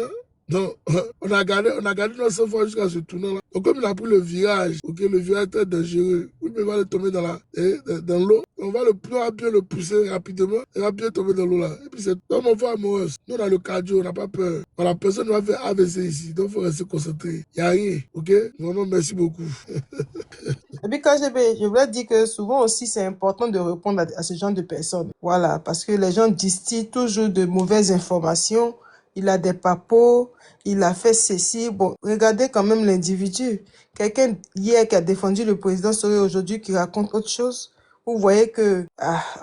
Donc, on a gardé notre fois jusqu'à ce tournant-là. Donc, comme il a pris le virage, ok, le virage est très dangereux, oui, mais il va le tomber dans l'eau. On va bien le pousser rapidement, il va bien tomber dans l'eau là. Et puis, c'est comme on voit amoureuse. Nous, on a le cardio, on n'a pas peur. Voilà, personne ne va faire AVC ici, donc il faut rester concentré. Il n'y a rien, ok? Vraiment, merci beaucoup. Et puis, quand je voulais dire que souvent aussi, c'est important de répondre à ce genre de personnes. Voilà, parce que les gens distillent toujours de mauvaises informations. Il a des papos, il a fait ceci. Bon, regardez quand même l'individu. Quelqu'un hier qui a défendu le président Sori aujourd'hui qui raconte autre chose. Vous voyez que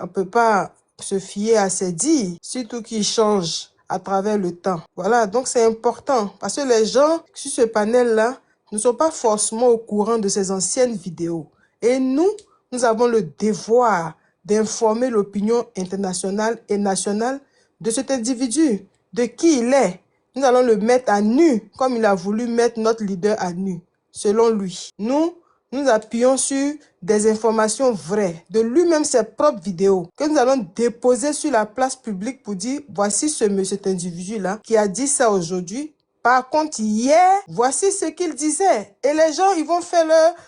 on peut pas se fier à ses dires, surtout qu'il change à travers le temps. Voilà, donc c'est important parce que les gens sur ce panel-là ne sont pas forcément au courant de ces anciennes vidéos. Et nous avons le devoir d'informer l'opinion internationale et nationale de cet individu, de qui il est. Nous allons le mettre à nu, comme il a voulu mettre notre leader à nu, selon lui. Nous appuyons sur des informations vraies, de lui-même ses propres vidéos, que nous allons déposer sur la place publique pour dire, voici cet individu-là qui a dit ça aujourd'hui. Par contre, hier, voici ce qu'il disait. Et les gens, ils vont faire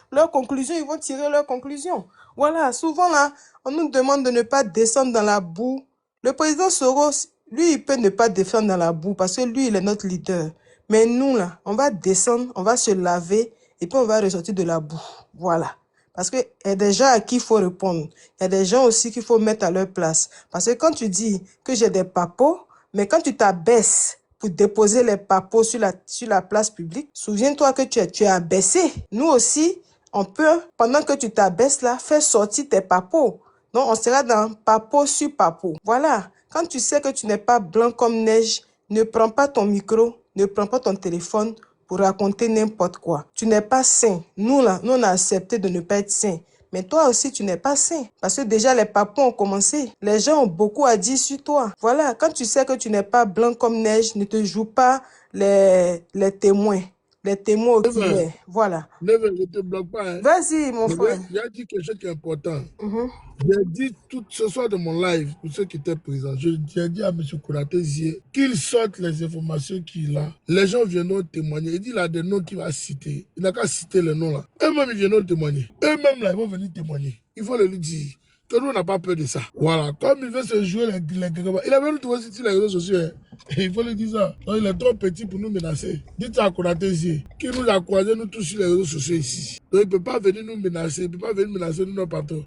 leur conclusion, ils vont tirer leur conclusion. Voilà, souvent là, on nous demande de ne pas descendre dans la boue. Le président Soros, lui, il peut ne pas descendre dans la boue parce que lui, il est notre leader. Mais nous, là, on va descendre, on va se laver et puis on va ressortir de la boue. Voilà. Parce qu'il y a des gens à qui il faut répondre. Il y a des gens aussi qu'il faut mettre à leur place. Parce que quand tu dis que j'ai des papos, mais quand tu t'abaisses pour déposer les papos sur la place publique, souviens-toi que tu es abaissé. Nous aussi, on peut, pendant que tu t'abaisses là, faire sortir tes papos. Donc, on sera dans papo sur papo. Voilà. Quand tu sais que tu n'es pas blanc comme neige, ne prends pas ton micro, ne prends pas ton téléphone pour raconter n'importe quoi. Tu n'es pas sain. Nous, là, on a accepté de ne pas être sain. Mais toi aussi, tu n'es pas sain. Parce que déjà, les papos ont commencé. Les gens ont beaucoup à dire sur toi. Voilà. Quand tu sais que tu n'es pas blanc comme neige, ne te joue pas les témoins. Les témoins oculaires. Voilà. Ne te bloque pas. Hein. Vas-y, mon frère. Il a dit quelque chose qui est important. J'ai dit tout ce soir de mon live, pour ceux qui étaient présents, j'ai dit à M. Konaté Zié qu'il sorte les informations qu'il a. Les gens viendront témoigner. Il dit qu'il a des noms qu'il va citer. Il n'a qu'à citer les noms là. Eux-mêmes, ils viendront témoigner. Eux-mêmes, là, ils vont venir témoigner. Il faut le lui dire. Que nous, on n'a pas peur de ça. Voilà. Comme il veut se jouer il a même trouvé sur les réseaux sociaux. Hein. Il faut lui dire ça. Donc, il est trop petit pour nous menacer. Dites à Konaté ici, qui nous a croisés, nous tous sur les réseaux sociaux ici. Donc, il ne peut pas venir nous menacer. Il ne peut pas venir menacer nous, nos patrons.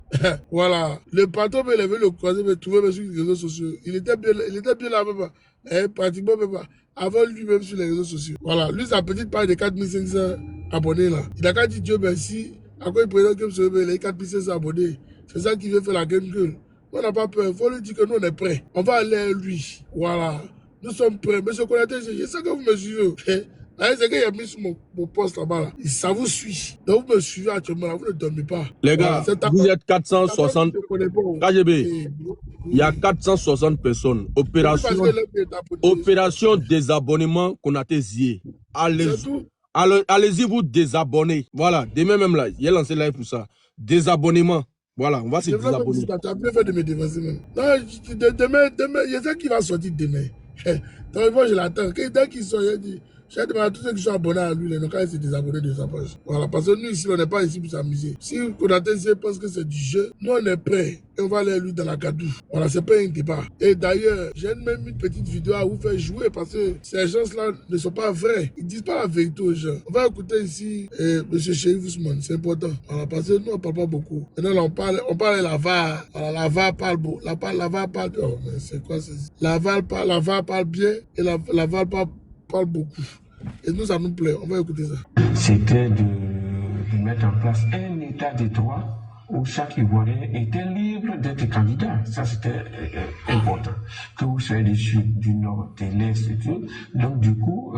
Voilà. Le patron, il avait le croiser, mais trouver sur les réseaux sociaux. Il était bien là, même. Pratiquement, même. Avant lui-même sur les réseaux sociaux. Voilà. Lui, sa petite page de 4500 abonnés là. Il a qu'à dire Dieu merci. À quoi il présente comme ce il a 4500 abonnés. C'est ça qui veut faire la game gueule. On n'a pas peur. Il faut lui dire que nous, on est prêts. On va aller à lui. Voilà. Nous sommes prêts. Monsieur Konaté, je sais que vous me suivez. C'est qu'il a mis sur mon poste là-bas. Là. Ça vous suit. Donc vous me suivez actuellement. Là. Vous ne dormez pas. Les gars, vous êtes 460. KGB. Il y a 460 personnes. Opération désabonnement Konaté Zié. Allez-y vous désabonner. Voilà. Demain même là. Il a lancé live pour ça. Désabonnement. Voilà, on va se désabonner. Tu as bien fait de me dévancer même. Non, demain, il y a ça qui va sortir demain. Donc moi je l'attends. Dès qu'il sort, il dit, j'ai demandé à tous ceux qui sont abonnés à lui, ils n'ont se désabonner de sa page. Voilà, parce que nous ici, on n'est pas ici pour s'amuser. Si Konaté pense que c'est du jeu, nous on est prêts. Et on va aller à lui dans la gadou. Voilà, c'est pas un débat. Et d'ailleurs, j'ai même une petite vidéo à vous faire jouer parce que ces gens-là ne sont pas vrais. Ils disent pas la vérité aux gens. On va écouter ici M. Chérif Ousmane, c'est important. Voilà, parce que nous on parle pas beaucoup. Maintenant, on parle de la VAR. Voilà, la VAR parle beau. La VAR parle. Oh, mais c'est quoi ça? La VAR parle bien et la VAR parle beaucoup. Et nous, ça nous plaît. On va écouter ça. C'était de mettre en place un état de droit où chaque Ivoirien était libre d'être candidat. Ça, c'était important. Que vous soyez du sud, du nord, de l'est et tout. Donc, du coup,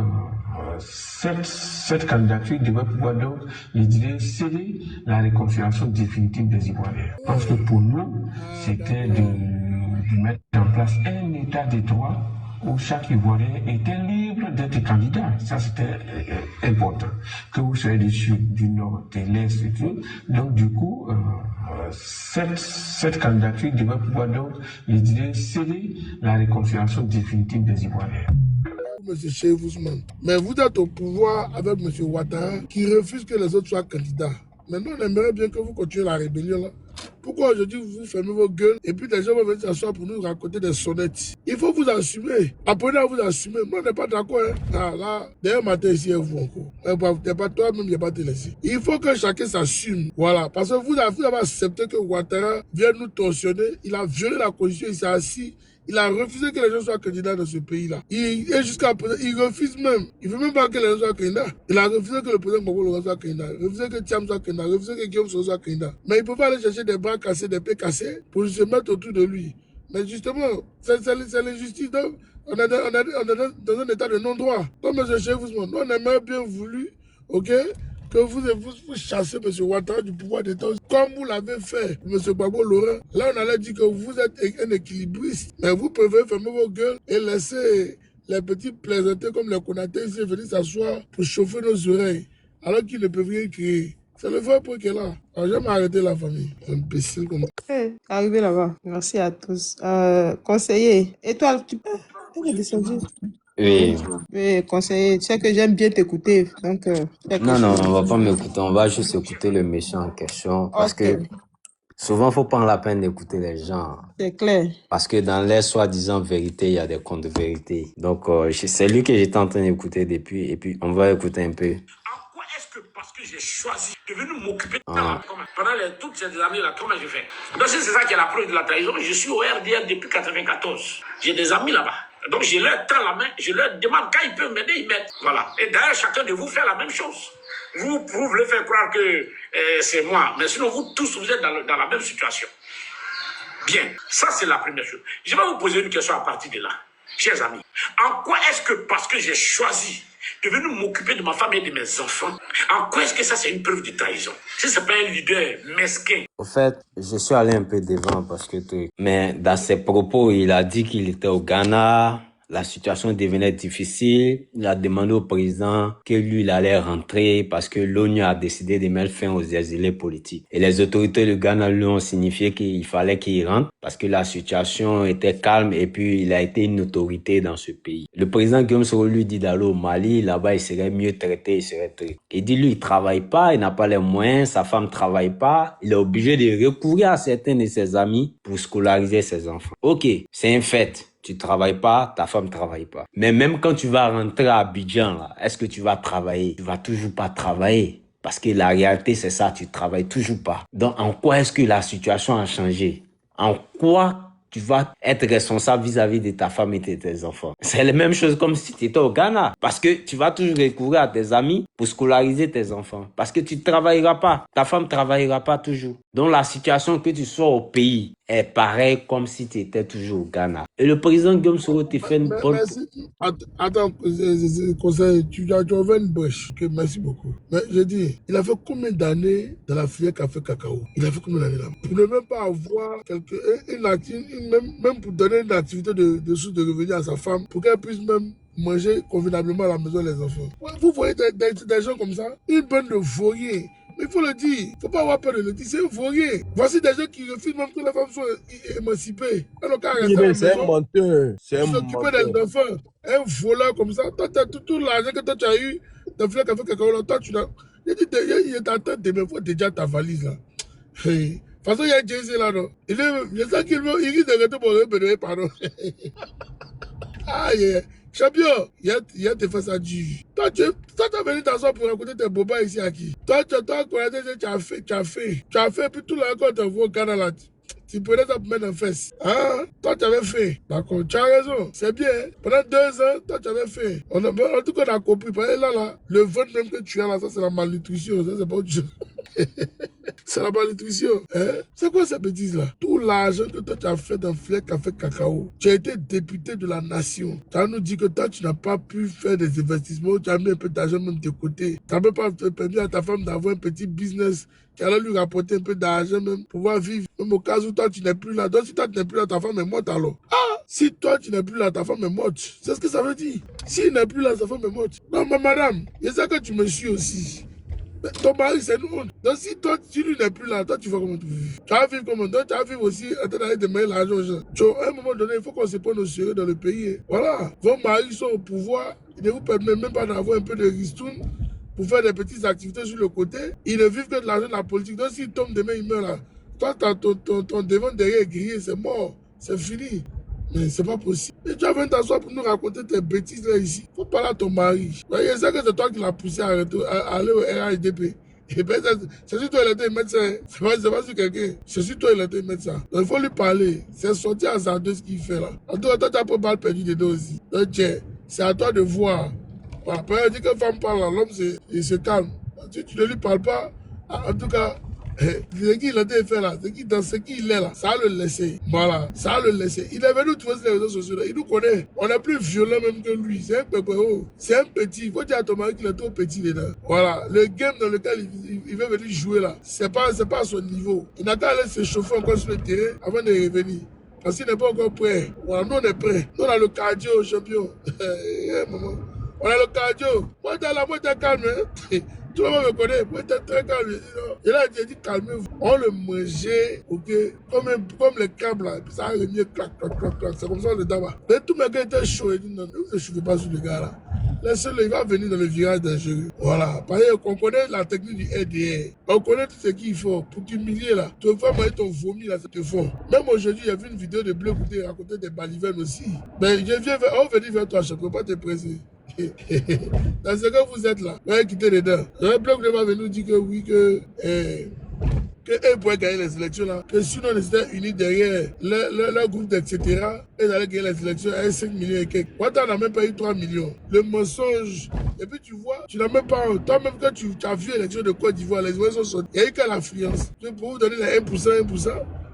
cette candidature devait pouvoir donc, je dirais, céder la réconciliation définitive des Ivoiriens. Parce que pour nous, c'était de mettre en place un état de droit où chaque Ivoirien était libre d'être candidat. Ça, c'était important. Que vous soyez du du nord, de l'est et tout. Donc, du coup, cette candidature devait pouvoir donc, je dirais, sceller la réconciliation définitive des Ivoiriens. Monsieur Cheikh Ousmane. Mais vous êtes au pouvoir avec Monsieur Ouattara qui refuse que les autres soient candidats. Maintenant, on aimerait bien que vous continuiez la rébellion là. Pourquoi aujourd'hui vous fermez vos gueules et puis les gens vont venir s'asseoir pour nous raconter des sonnettes? Il faut vous assumer. Apprenez à vous assumer. Moi, on n'est pas d'accord. Hein. Ah, là, d'ailleurs, matin ici, vous encore. T'es pas toi-même, il n'y a pas te laisser. Il faut que chacun s'assume. Voilà. Parce que vous avez accepté que Ouattara vienne nous torsionner. Il a violé la constitution, il s'est assis. Il a refusé que les gens soient candidats dans ce pays-là. Et jusqu'à présent, il refuse même. Il ne veut même pas que les gens soient candidats. Il a refusé que le président Gbagbo soit candidat. Il a refusé que Thiam soit candidat. Il a refusé que Guillaume Soro soit candidat. Mais il ne peut pas aller chercher des bras cassés, des pieds cassés pour se mettre autour de lui. Mais justement, c'est l'injustice. Donc, on est dans un état de non-droit. Comme M. Cheikh Ousmane, on aimerait bien voulu, ok, que vous chassez M. Ouattara du pouvoir d'État, comme vous l'avez fait, M. Gbagbo Laurent. Là, on allait dire que vous êtes un équilibriste, mais vous pouvez fermer vos gueules et laisser les petits plaisantés comme les Konaté ici venir s'asseoir pour chauffer nos oreilles, alors qu'ils ne peuvent rien créer. C'est le vrai point qui est là. Alors, j'aime arrêter la famille. Imbécile comme ça. Arrivé là-bas. Merci à tous. Conseiller, étoile, elle est descendue. Oui. Oui, conseiller, tu sais que j'aime bien t'écouter. Donc, Non, on va pas m'écouter. On va juste écouter le méchant en question. Parce que souvent, faut prendre la peine d'écouter les gens. C'est clair. Parce que dans les soi-disant vérités, il y a des contre-vérités. Donc, c'est lui que j'étais en train d'écouter depuis. Et puis, on va écouter un peu. Pourquoi est-ce que parce que j'ai choisi de venir m'occuper de ça pendant toutes ces années-là, comment j'ai fait? Donc, c'est ça qui est la preuve de la trahison. Je suis au RDR depuis 1994. J'ai des amis là-bas. Donc, je leur tends la main, je leur demande quand ils peuvent m'aider, ils m'aident. Voilà. Et d'ailleurs, chacun de vous fait la même chose. Vous voulez faire croire que c'est moi, mais sinon, vous tous, vous êtes dans la même situation. Bien, ça, c'est la première chose. Je vais vous poser une question à partir de là. Chers amis, en quoi est-ce que, parce que j'ai choisi de venir m'occuper de ma femme et de mes enfants, en quoi est-ce que ça, c'est une preuve de trahison? Si c'est pas un leader mesquin. Au fait, je suis allé un peu devant parce que, mais dans ses propos, il a dit qu'il était au Ghana. La situation devenait difficile. Il a demandé au président que lui, il allait rentrer parce que l'ONU a décidé de mettre fin aux exilés politiques. Et les autorités du Ghana lui ont signifié qu'il fallait qu'il rentre parce que la situation était calme et puis il a été une autorité dans ce pays. Le président Guillaume Soro lui dit d'aller au Mali, là-bas il serait mieux traité, il serait traité. Il dit lui, il travaille pas, il n'a pas les moyens, sa femme travaille pas, il est obligé de recourir à certains de ses amis pour scolariser ses enfants. Ok, c'est un fait. Tu travailles pas, ta femme travaille pas. Mais même quand tu vas rentrer à Abidjan, là, est-ce que tu vas travailler? Tu vas toujours pas travailler. Parce que la réalité, c'est ça, tu travailles toujours pas. Donc, en quoi est-ce que la situation a changé? En quoi tu vas être responsable vis-à-vis de ta femme et de tes enfants? C'est la même chose comme si tu étais au Ghana. Parce que tu vas toujours recourir à tes amis pour scolariser tes enfants. Parce que tu ne travailleras pas. Ta femme ne travaillera pas toujours. Donc, la situation que tu sois au pays est pareille comme si tu étais toujours au Ghana. Et le président Guillaume Soro te fait une bonne... Attends, conseil, tu as ouvert une brèche. Okay, merci beaucoup. Mais je dis, il a fait combien d'années dans la filière café cacao? Il a fait combien d'années là? Pour ne même pas avoir même pour donner une activité de source de revenus à sa femme, pour qu'elle puisse même manger convenablement à la maison les enfants. Vous voyez des gens comme ça, une bande de vauriers. Mais il faut le dire, il ne faut pas avoir peur de le dire, c'est un vaurier. Voici des gens qui refusent même que les femmes soient émancipées. C'est un menteur. C'est un menteur. Des enfants, un voleur comme ça. Toi, tout l'argent que toi tu as eu, tu as fait café cacao là, toi tu l'as. Il est en train de me faire déjà ta valise là. Hey. De toute façon, il y a un Jay-Z là, non? Il sait qu'il risque de rester pour le pardon. Ah, yeah. Champion, il y a tes faces à dire. Toi, tu as venu t'asseoir pour raconter tes bobas ici à qui? Toi, tu as fait, puis tout le monde t'envoie au Ghana là. Tu prenais ça pour mettre en fesse. Hein? Toi, tu avais fait. D'accord, tu as raison. C'est bien. Pendant 2 ans, toi, tu avais fait. En tout cas, on a compris. Là, le ventre même que tu as là, ça, c'est la malnutrition. Ça, c'est pas autre chose. C'est la malnutrition. Hein? C'est quoi ces bêtises-là? Tout l'argent que toi tu as fait dans Flec Café Cacao, tu as été député de la nation. Tu as nous dit que toi tu n'as pas pu faire des investissements, tu as mis un peu d'argent même de côté. Tu n'as même pas permis à ta femme d'avoir un petit business qui allait lui rapporter un peu d'argent même, pouvoir vivre. Même au cas où toi tu n'es plus là. Donc si toi tu n'es plus là, ta femme est morte alors. Ah! Si toi tu n'es plus là, ta femme est morte. C'est ce que ça veut dire. S'il n'est plus là, sa femme est morte. Non mais madame, je sais que tu me suis aussi. Mais ton mari, c'est nous. Donc, si toi, si lui n'est plus là, toi, tu vas comment tu vivre? Tu vas vivre comment? Donc, tu vas vivre aussi en train d'aller demander l'argent aux gens. À un moment donné, il faut qu'on se prenne au sérieux dans le pays. Voilà. Vos maris sont au pouvoir. Ils ne vous permettent même pas d'avoir un peu de ristourne pour faire des petites activités sur le côté. Ils ne vivent que de l'argent de la politique. Donc, s'il tombe demain, il meurt là. Toi, ton devant derrière est grillé, c'est mort. C'est fini. Mais c'est pas possible. Et tu as venu t'asseoir pour nous raconter tes bêtises là ici. Faut parler à ton mari. Voyez, c'est que c'est toi qui l'as poussé à aller au RHDP. Et ben, c'est sur toi il était médecin. C'est pas sur quelqu'un. C'est sur toi il était médecin. Donc il faut lui parler. C'est sorti à ça de ce qu'il fait là. En tout cas, toi tu as pas mal perdu dedans aussi. Donc c'est à toi de voir. Voilà. Après, on dit que femme parle à l'homme, il se calme. Tu ne lui parles pas. En tout cas, ce qu'il a fait là, dans ce qu'il est là, ça a le laissé. Voilà, ça a le laissé. Il est venu trouver sur les réseaux sociaux là, il nous connaît. On est plus violent même que lui. C'est un pépéo. C'est un petit. Il faut dire à ton mari qu'il est trop petit dedans. Voilà, le game dans lequel il veut venir jouer là, c'est pas à son niveau. Il n'a qu'à aller se chauffer encore sur le terrain avant de revenir. Parce qu'il n'est pas encore prêt. Voilà, nous on est prêts. Nous on a le cardio champion. On a le cardio. Moi t'es calme. Hein? Tout le monde me connaît, moi j'étais très calme. Et là, j'ai dit calmez-vous. On le mangeait, ok, comme les câbles là, et puis ça a remis clac, clac, clac, clac. C'est comme ça le tabac. Mais tout mes gars étaient chauds. Il dit non, ne vous chauffez pas sur le gars là. Laissez-le, il va venir dans le virage dangereux. Voilà. Parce qu'on connaît la technique du RDR. On connaît tout ce qu'il faut pour t'humilier là. Tu vas manger ton vomi là, c'est fort. Même aujourd'hui, j'ai vu une vidéo de Bleu Goûté raconter des balivernes aussi. Mais je viens venir vers toi, je ne peux pas te presser. Dans ce que vous êtes là, vous allez quitter les dents. Le bloc va venir nous dire que oui, que pourraient gagner les élections là, que si on était unis derrière leur groupe, etc., ils allaient gagner les élections avec 5 millions et quelques. Moi, tu n'as même pas eu 3 millions. Le mensonge. Et puis tu vois, tu n'as même pas, toi-même quand tu as vu l'élection de Côte d'Ivoire, les élections sont sorties. Il n'y a eu qu'à l'affluence. Pour vous donner les 1%,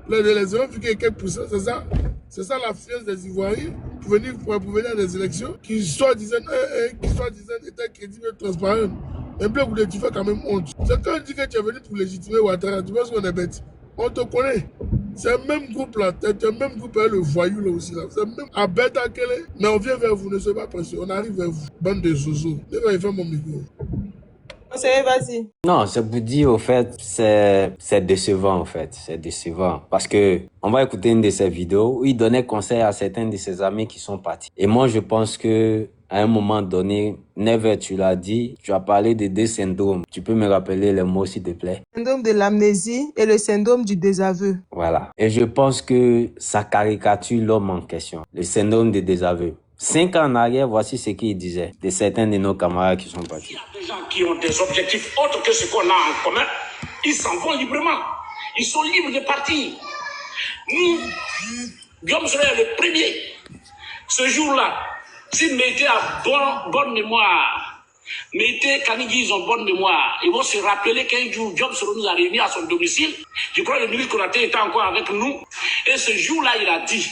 les gens vu qu'il y a quelques pourcents, c'est ça? C'est ça l'affluence des Ivoiriens pour venir à des élections qui soi-disant étaient crédibles et transparentes. Un bloc où tu fais quand même honte. C'est quand on dit que tu es venu pour légitimer Ouattara, tu penses qu'on est bête. On te connaît. C'est le même groupe là, c'est le même groupe avec le voyou là aussi là. C'est même à bête à quel est. Mais on vient vers vous, ne soyez pas pressés. On arrive vers vous. Bande de zozos. Je vais faire mon micro. Vas-y. Non, c'est pour dire, au fait, c'est décevant, en fait. C'est décevant. Parce que, on va écouter une de ses vidéos où il donnait conseil à certains de ses amis qui sont partis. Et moi, je pense que, à un moment donné, Never, tu l'as dit, tu as parlé de deux syndromes. Tu peux me rappeler les mots, s'il te plaît? Le syndrome de l'amnésie et le syndrome du désaveu. Voilà. Et je pense que ça caricature l'homme en question. Le syndrome du désaveu. 5 ans en arrière, voici ce qu'il disait de certains de nos camarades qui sont partis. Il y a des gens qui ont des objectifs autres que ce qu'on a en commun. Ils s'en vont librement. Ils sont libres de partir. Nous, Guillaume Soroy est le premier. Ce jour-là, si Mété a bonne mémoire, Mété, Kanigui, ils ont bonne mémoire, ils vont se rappeler qu'un jour, Guillaume Soroy nous a réunis à son domicile. Je crois que le ministre Konaté était encore avec nous. Et ce jour-là, il a dit,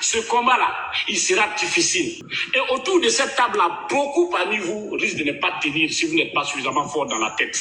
ce combat-là, il sera difficile. Et autour de cette table-là, beaucoup parmi vous risquent de ne pas tenir si vous n'êtes pas suffisamment fort dans la tête.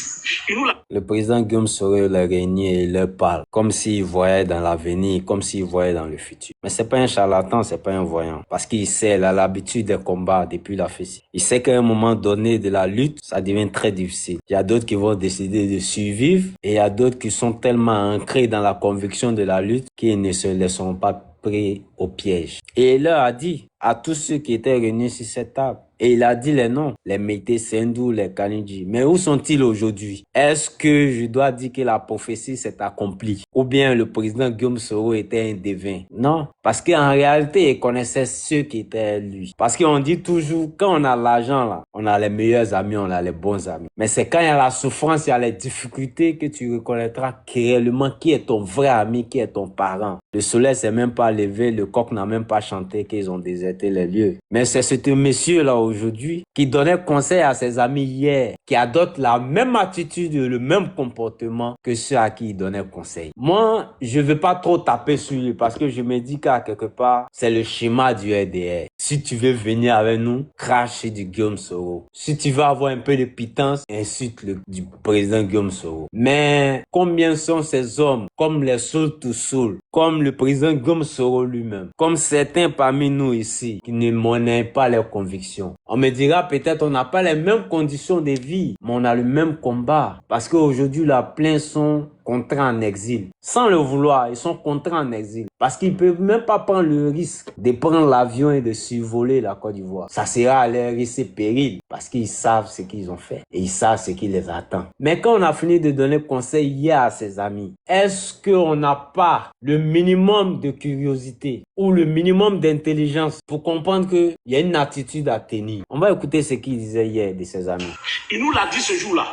Le président Guillaume Soroy les réunit et il leur parle, comme s'il voyait dans l'avenir, comme s'il voyait dans le futur. Mais c'est pas un charlatan, c'est pas un voyant. Parce qu'il sait, il a l'habitude des combats depuis la fessée. Il sait qu'à un moment donné de la lutte, ça devient très difficile. Il y a d'autres qui vont décider de survivre et il y a d'autres qui sont tellement ancrés dans la conviction de la lutte qu'ils ne se laisseront pas pris au piège. Et il leur a dit à tous ceux qui étaient réunis sur cette table, et il a dit les noms, les Mété Sendou, les Kanidji. Mais où sont-ils aujourd'hui? Est-ce que je dois dire que la prophétie s'est accomplie? Ou bien le président Guillaume Soroy était un devin? Non, parce qu'en réalité, il connaissait ceux qui étaient lui. Parce qu'on dit toujours, quand on a l'argent là, on a les meilleurs amis, on a les bons amis. Mais c'est quand il y a la souffrance, il y a les difficultés que tu reconnaîtras réellement qui est ton vrai ami, qui est ton parent. Le soleil s'est même pas levé, le coq n'a même pas chanté qu'ils ont déserté les lieux. Mais c'est ce monsieur là aujourd'hui qui donnait conseil à ses amis hier qui adoptent la même attitude et le même comportement que ceux à qui il donnait conseil. Moi, je ne veux pas trop taper sur lui parce que je me dis qu'à quelque part, c'est le schéma du RDR. Si tu veux venir avec nous, crache sur du Guillaume Soro. Si tu veux avoir un peu de pitance, insulte du président Guillaume Soro. Mais combien sont ces hommes, comme les Soul to Soul, comme le président Guillaume Soro lui-même, comme certains parmi nous ici, qui ne monnaient pas leurs convictions. On me dira peut-être on n'a pas les mêmes conditions de vie, mais on a le même combat. Parce qu'aujourd'hui, là, plein sont contraints en exil. Sans le vouloir, ils sont contraints en exil. Parce qu'ils ne peuvent même pas prendre le risque de prendre l'avion et de survoler la Côte d'Ivoire. Ça sera à leur risque et péril. Parce qu'ils savent ce qu'ils ont fait. Et ils savent ce qui les attend. Mais quand on a fini de donner conseil hier à ses amis, est-ce qu'on n'a pas le minimum de curiosité ou le minimum d'intelligence pour comprendre qu'il y a une attitude à tenir? On va écouter ce qu'il disait hier de ses amis. Il nous l'a dit ce jour-là.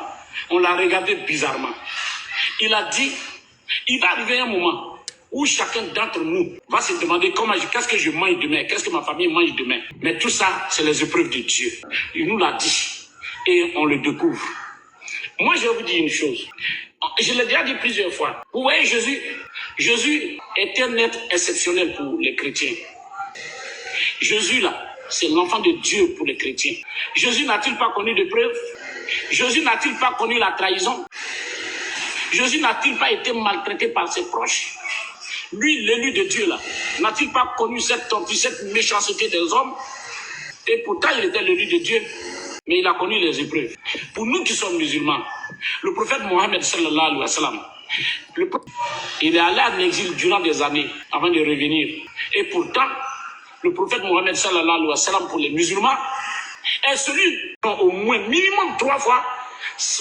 On l'a regardé bizarrement. Il a dit, il va arriver un moment où chacun d'entre nous va se demander qu'est-ce que je mange demain, qu'est-ce que ma famille mange demain. Mais tout ça, c'est les épreuves de Dieu. Il nous l'a dit et on le découvre. Moi, je vais vous dire une chose. Je l'ai déjà dit plusieurs fois. Vous voyez, Jésus est un être exceptionnel pour les chrétiens. Jésus, là, c'est l'enfant de Dieu pour les chrétiens. Jésus n'a-t-il pas connu de preuves? Jésus n'a-t-il pas connu la trahison? Jésus n'a-t-il pas été maltraité par ses proches? Lui, l'élu de Dieu, là, n'a-t-il pas connu cette tortue, cette méchanceté des hommes? Et pourtant, il était l'élu de Dieu, mais il a connu les épreuves. Pour nous qui sommes musulmans, le prophète Mohammed sallallahu alayhi wa sallam, il est allé en exil durant des années avant de revenir. Et pourtant, le prophète Mohammed sallallahu alayhi wa sallam pour les musulmans est celui dont au moins minimum 3 fois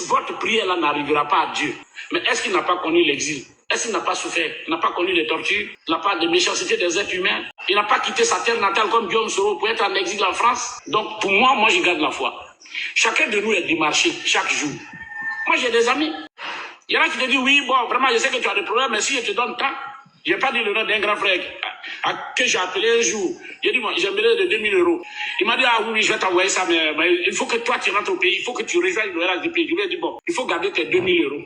votre prière là n'arrivera pas à Dieu. Mais est-ce qu'il n'a pas connu l'exil? Est-ce qu'il n'a pas souffert? Il n'a pas connu les tortures? Il n'a pas de méchanceté des êtres humains? Il n'a pas quitté sa terre natale comme Guillaume Soro pour être en exil en France? Donc pour moi, je garde la foi. Chacun de nous est démarché chaque jour. Moi j'ai des amis. Il y en a qui te disent oui, bon, vraiment je sais que tu as des problèmes, mais si je te donne tant, je n'ai pas dit le nom d'un grand frère que j'ai appelé un jour. J'ai dit, moi, j'aimerais de 2000 euros. Il m'a dit, ah oui, je vais t'envoyer ça, mais il faut que toi tu rentres au pays, il faut que tu rejoignes le RHDP. Je lui ai dit, bon, il faut garder tes 2000 euros.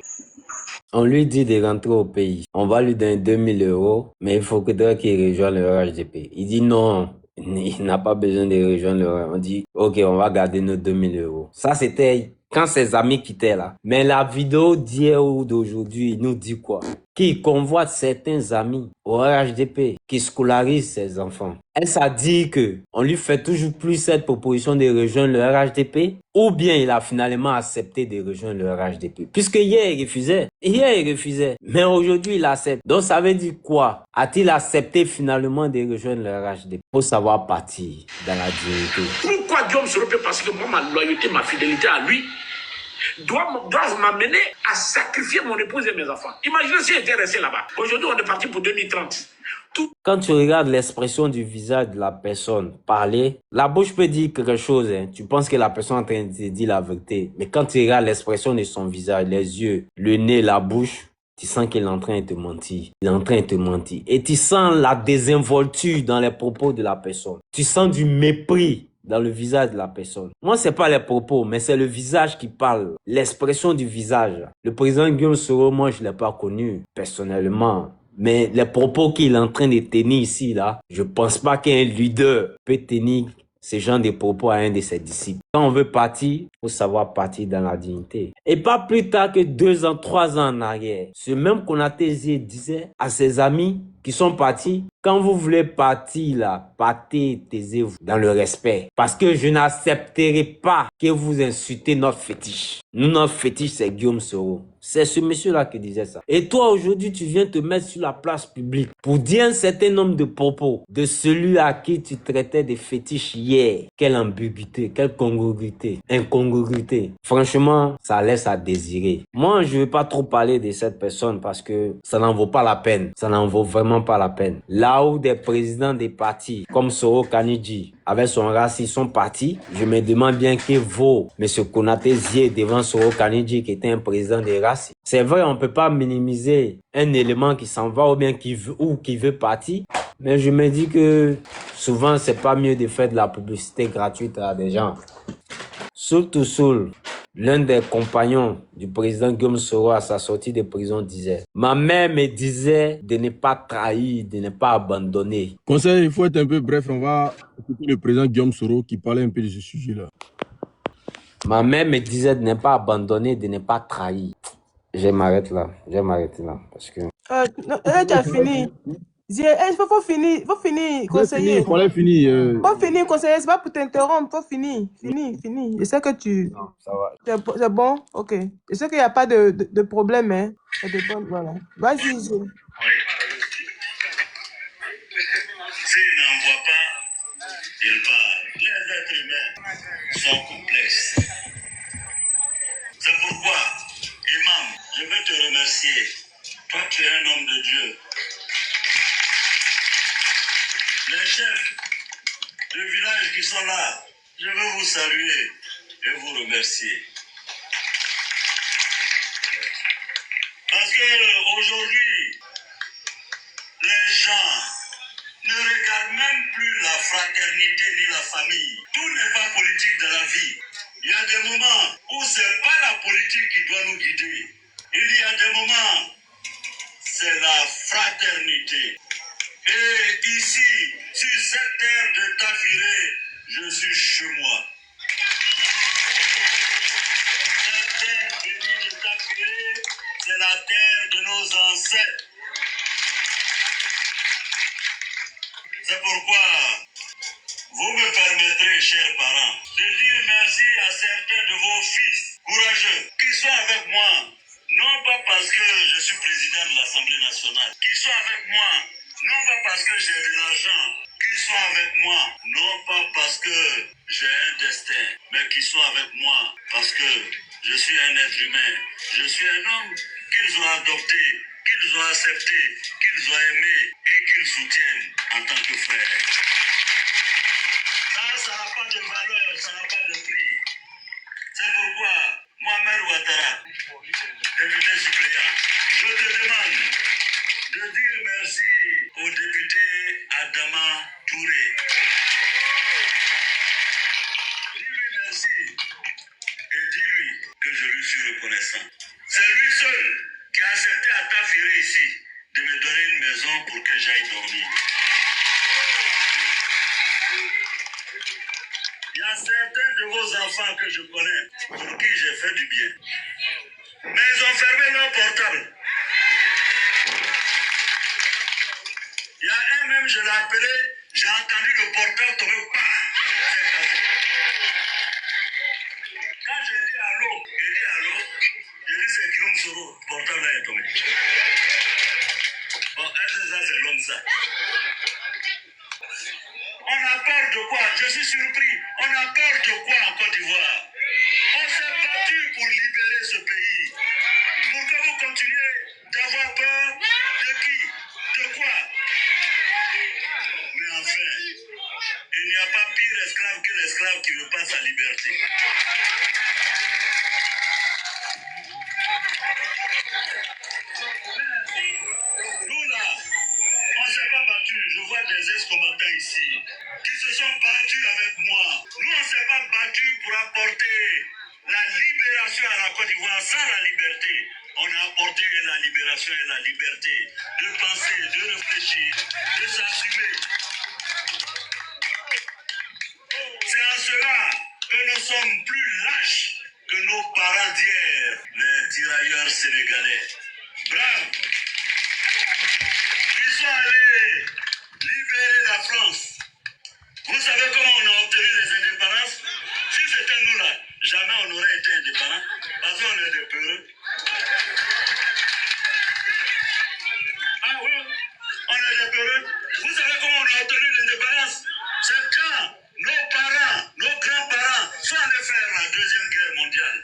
On lui dit de rentrer au pays. On va lui donner 2000 euros, mais il faudrait qu'il rejoigne le RHDP. Il dit non, il n'a pas besoin de rejoindre le RHDP. On dit, ok, on va garder nos 2000 euros. Ça, c'était quand ses amis quittaient là. Mais la vidéo d'hier ou d'aujourd'hui, il nous dit quoi? Qu'il convoite certains amis au RHDP, qui scolarise ses enfants. Est-ce à dire que on lui fait toujours plus cette proposition de rejoindre le RHDP? Ou bien il a finalement accepté de rejoindre le RHDP? Puisque hier il refusait. Mais aujourd'hui il accepte. Donc ça veut dire quoi? A-t-il accepté finalement de rejoindre le RHDP? Pour savoir partir dans la dignité. Pourquoi Guillaume Soro? Parce que moi, ma loyauté, ma fidélité à lui doivent m'amener à sacrifier mon épouse et mes enfants. Imaginez si j'étais resté là-bas. Aujourd'hui, on est parti pour 2030. Quand tu regardes l'expression du visage de la personne parler, la bouche peut dire quelque chose. Hein. Tu penses que la personne est en train de te dire la vérité. Mais quand tu regardes l'expression de son visage, les yeux, le nez, la bouche, tu sens qu'il est en train de te mentir. Il est en train de te mentir. Et tu sens la désinvolture dans les propos de la personne. Tu sens du mépris dans le visage de la personne. Moi, c'est pas les propos, mais c'est le visage qui parle. L'expression du visage. Le président Guillaume Soro, moi, je l'ai pas connu personnellement. Mais les propos qu'il est en train de tenir ici, là, je pense pas qu'un leader peut tenir ce genre de propos à un de ses disciples. Quand on veut partir, il faut savoir partir dans la dignité. Et pas plus tard que 2 ans, 3 ans en arrière, ce même Konaté disait à ses amis qui sont partis, quand vous voulez partir là, partez, taisez-vous dans le respect. Parce que je n'accepterai pas que vous insultez notre fétiche. Nous, notre fétiche, c'est Guillaume Soro. C'est ce monsieur-là qui disait ça. Et toi, aujourd'hui, tu viens te mettre sur la place publique pour dire un certain nombre de propos de celui à qui tu traitais de fétiche hier. Quelle ambiguïté, quelle incongruité. Franchement, ça laisse à désirer. Moi, je ne vais pas trop parler de cette personne parce que ça n'en vaut pas la peine. Ça n'en vaut vraiment pas la peine. Là où des présidents des partis comme Soro Kanidji, avec son racisme, sont partis, je me demande bien que vaut M. Konaté Zié devant Soro Kanidji qui était un président des racistes. C'est vrai, on ne peut pas minimiser un élément qui s'en va ou bien qui veut partir. Mais je me dis que souvent, c'est pas mieux de faire de la publicité gratuite à des gens. Surtout, L'un des compagnons du président Guillaume Soro à sa sortie de prison disait « Ma mère me disait de ne pas trahir, de ne pas abandonner. » Conseil, il faut être un peu bref. On va écouter le président Guillaume Soro qui parlait un peu de ce sujet-là. Ma mère me disait de ne pas abandonner, de ne pas trahir. Je m'arrête là. Je vais m'arrêter là parce que... Non, tu as fini. Il faut finir, conseiller. Il fallait finir. Faut finir, conseiller. C'est pas pour t'interrompre. Faut finir. Fini. Je sais que tu... Non, ça va. C'est bon? Ok. Je sais qu'il n'y a pas de problème, hein. C'est de bon, voilà. Vas-y. S'il n'envoie pas, il parle. Les êtres humains sont complexes. C'est pourquoi, Imam, je veux te remercier. Toi, tu es un homme de Dieu. Les chefs de village qui sont là, je veux vous saluer et vous remercier. Parce que aujourd'hui, les gens ne regardent même plus la fraternité ni la famille. Tout n'est pas politique dans la vie. Il y a des moments où ce n'est pas la politique qui doit nous guider. Il y a des moments, c'est la fraternité. Et ici, sur cette terre de Tafiré, je suis chez moi. Cette terre bénie de Tafiré, c'est la terre de nos ancêtres. C'est pourquoi vous me permettrez, chers parents, de dire merci à certains de vos fils courageux qui sont avec moi, non pas parce que je suis président de l'Assemblée nationale, qui sont avec moi, non pas parce que j'ai de l'argent, qui sont avec moi, non pas parce que j'ai un destin, mais qui sont avec moi parce que je suis un être humain, je suis un homme qu'ils ont adopté, qu'ils ont accepté, qu'ils ont aimé et qu'ils soutiennent en tant que frère. Ça n'a pas de valeur, ça n'a pas de prix. C'est pourquoi, Mohamed Ouattara, député suppléant, je te demande de dire merci au député Adama Touré. Dis-lui merci et dis-lui que je lui suis reconnaissant. C'est lui seul qui a accepté à Tafiré ici de me donner une maison pour que j'aille dormir. Il y a certains de vos enfants que je connais pour qui j'ai fait du bien. Mais ils ont fermé leur portable. Il y a un même, je l'ai appelé, j'ai entendu le portable tomber. C'est cassé. Quand j'ai dit allô, j'ai dit c'est Guillaume Soro, le portable là est tombé. Bon, est-ce que ça c'est l'homme ça? On a peur de quoi? Je suis surpris. On a peur de quoi en Côte d'Ivoire? On s'est battu pour libérer ce pays. Pour que vous continuez d'avoir peur de qui? De quoi? Mais enfin, il n'y a pas pire esclave que l'esclave qui veut pas sa liberté. Nous là, on ne s'est pas battu. Je vois des ex-combattants ici qui se sont battus avec moi. Nous, on ne s'est pas battu pour apporter la libération à la Côte d'Ivoire sans la liberté. On a apporté la libération et la liberté de penser, de réfléchir, de s'assumer. C'est en cela que nous sommes plus lâches que nos parents d'hier, les tirailleurs sénégalais. Bravo! Ils sont allés libérer la France. Vous savez comment on a obtenu les indépendances? Si c'était nous là, jamais on aurait été indépendants, parce qu'on est des peureux. Ah oui, on est des peureux. Vous savez comment on a obtenu l'indépendance? C'est quand nos parents, nos grands-parents sont allés faire la Deuxième Guerre mondiale.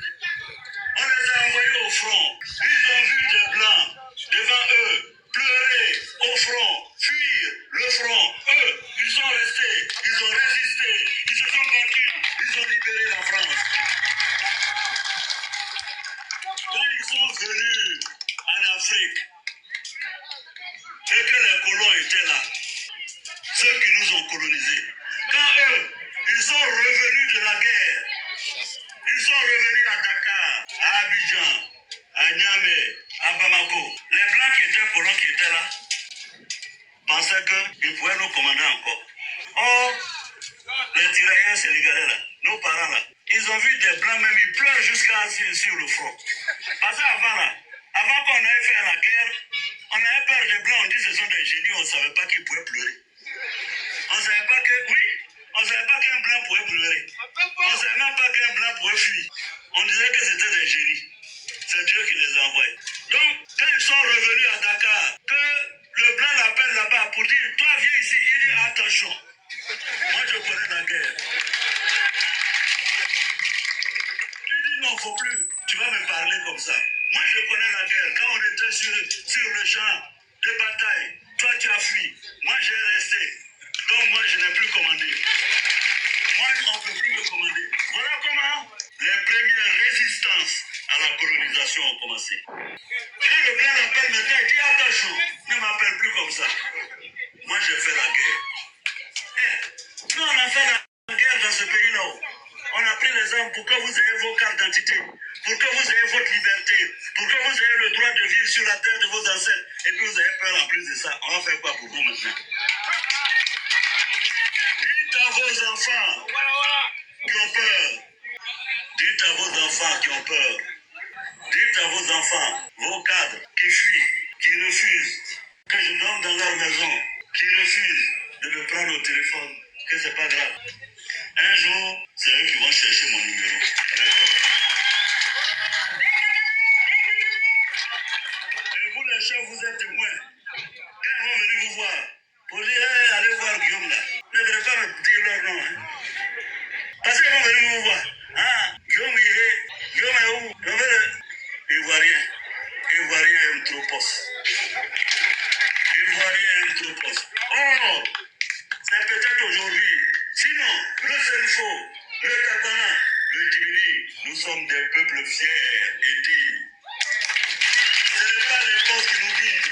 On les a envoyés au front. Ils ont vu des blancs devant eux pleurer au front, fuir le front. Eux, ils sont restés, ils ont résisté, ils se sont battus, ils ont libéré la France. Quand ils sont venus en Afrique et que les colons étaient là, ceux qui nous ont colonisés, quand eux, ils sont revenus de la guerre, ils sont revenus à Dakar. Abidjan, à Niamey, à Bamako. Les Blancs qui étaient colons qui étaient là pensaient qu'ils pouvaient nous commander encore. Or, les tirailleurs sénégalais là, nos parents là, ils ont vu des Blancs même, ils pleurent jusqu'à sur le front. Parce qu'avant là, avant qu'on aille faire la guerre, on avait peur des Blancs, on dit que ce sont des génies, on ne savait pas qu'ils pouvaient pleurer. On ne savait pas que, oui, on ne savait pas qu'un Blanc pouvait pleurer. On ne savait même pas qu'un Blanc pouvait fuir. On disait que c'était des génies. C'est Dieu qui les a envoyés. Donc, quand ils sont revenus à Dakar, que le Blanc l'appelle là-bas pour dire, toi viens ici, il dit attention. Moi je connais la guerre. Il dit non, faut plus. Tu vas me parler comme ça. Moi je connais la guerre. Quand on était sur le champ de bataille, toi tu as fui. Moi j'ai resté. Donc moi je n'ai plus commandé. Moi on ne peut plus me commander. Voilà comment les premières résistances à la colonisation ont commencé. Quand le Blanc l'appelle maintenant, il dit attention, ne m'appelle plus comme ça. Moi j'ai fait la guerre. Nous, on a fait la guerre dans ce pays-là. On a pris les armes pour que vous ayez vos cartes d'identité, pour que vous ayez votre liberté, pour que vous ayez le droit de vivre sur la terre de vos ancêtres. Et puis vous avez peur en plus de ça. On va faire quoi pour vous maintenant? Dites à vos enfants qui ont peur. Dites à vos enfants qui ont peur. Dites à vos enfants, vos cadres qui fuient, qui refusent que je dorme dans leur maison, qui refusent de me prendre au téléphone, que c'est pas grave. Un jour, c'est eux qui vont chercher mon numéro. Et vous les chefs, vous êtes témoins. Quand ils vont venir vous voir, pour dire, hey, allez voir Guillaume là, ne venez pas me dire leur nom. Hein. Parce qu'ils vont venir vous voir. Ah, Guillaume, Guillaume est où? Ivoirien. Ivoirien aime trop poste. Ivoirien aime trop poste. Oh, c'est peut-être aujourd'hui. Sinon, le Selfo, le Tabana, le Djibini, nous sommes des peuples fiers et dignes. Ce n'est pas les postes qui nous guident.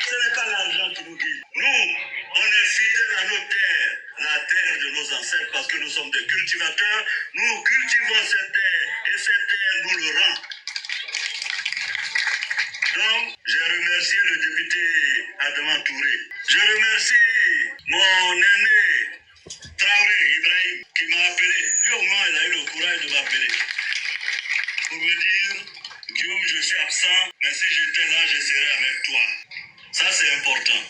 Ce n'est pas l'argent qui nous guide. Nous, on est fidèles à nos terres, la terre de nos ancêtres, parce que nous sommes des cultivateurs. Nous cultivons cette terre et cette terre nous le rend. Donc, j'ai remercié le député Adama Touré. Je remercie mon aîné Traoré Ibrahim qui m'a appelé. Lui au moins, il a eu le courage de m'appeler pour me dire, Guillaume, je suis absent, mais si j'étais là, je serais avec toi. Ça, c'est important.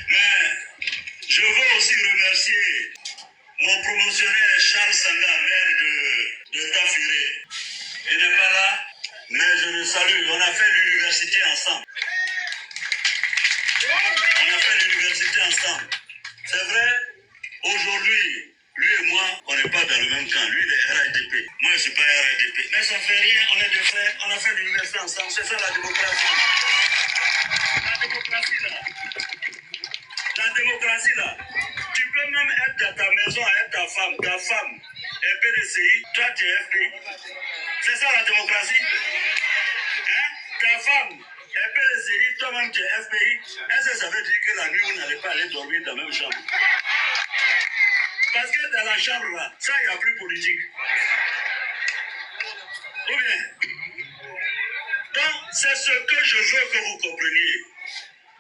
Mais je veux aussi remercier mon promotionnaire Charles Sanga, maire de Tafiré. Il n'est pas là, mais je le salue. On a fait l'université ensemble. On a fait l'université ensemble. C'est vrai, aujourd'hui, lui et moi, on n'est pas dans le même camp. Lui, il est RADP. Moi, je ne suis pas RADP. Mais ça ne fait rien, on est des frères, on a fait l'université ensemble. C'est ça la démocratie. La démocratie, là. La démocratie, là. Tu peux même être dans ta maison avec ta femme. Ta femme est PDCI, toi, tu es FPI. C'est ça la démocratie. Hein? Ta femme est PDCI, toi-même, tu es FPI. Est-ce que ça veut dire que la nuit, vous n'allez pas aller dormir dans la même chambre? Parce que dans la chambre, là, ça, il n'y a plus politique. Ou bien? Donc, c'est ce que je veux que vous compreniez.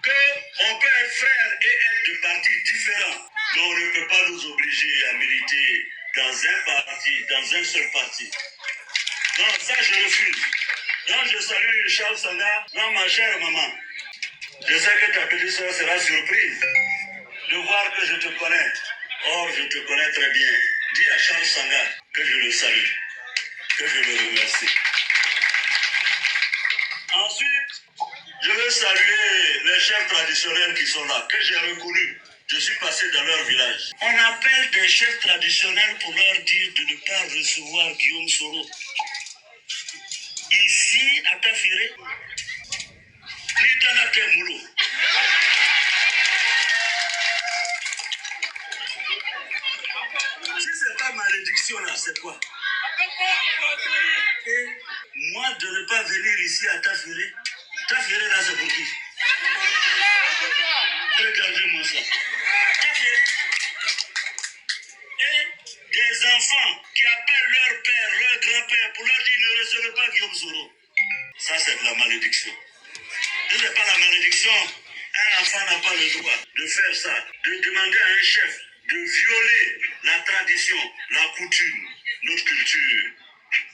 Qu'on peut être frère et être de partis différents, mais on ne peut pas nous obliger à militer dans un parti, dans un seul parti. Non, ça, je refuse. Donc, je salue Charles Sanga. Non, ma chère maman, je sais que ta petite soeur sera surprise de voir que je te connais. Or, je te connais très bien. Dis à Charles Sanga que je le salue, que je le remercie. Ensuite, je veux saluer les chefs traditionnels qui sont là, que j'ai reconnus. Je suis passé dans leur village. On appelle des chefs traditionnels pour leur dire de ne pas recevoir Guillaume Soro. Ici, à Tafiré, Litana Kemoulou. Si ce n'est pas malédiction là, c'est quoi? Et moi de ne pas venir ici à Tafiré, Tafiré là c'est pour qui? Regardez-moi ça. Tafiré. Et des enfants qui appellent leur père, leur grand-père pour leur dire ne recevez pas Guillaume Ça, c'est de la malédiction. Ce n'est pas la malédiction. Un enfant n'a pas le droit de faire ça, de demander à un chef de violer la tradition, la coutume, notre culture.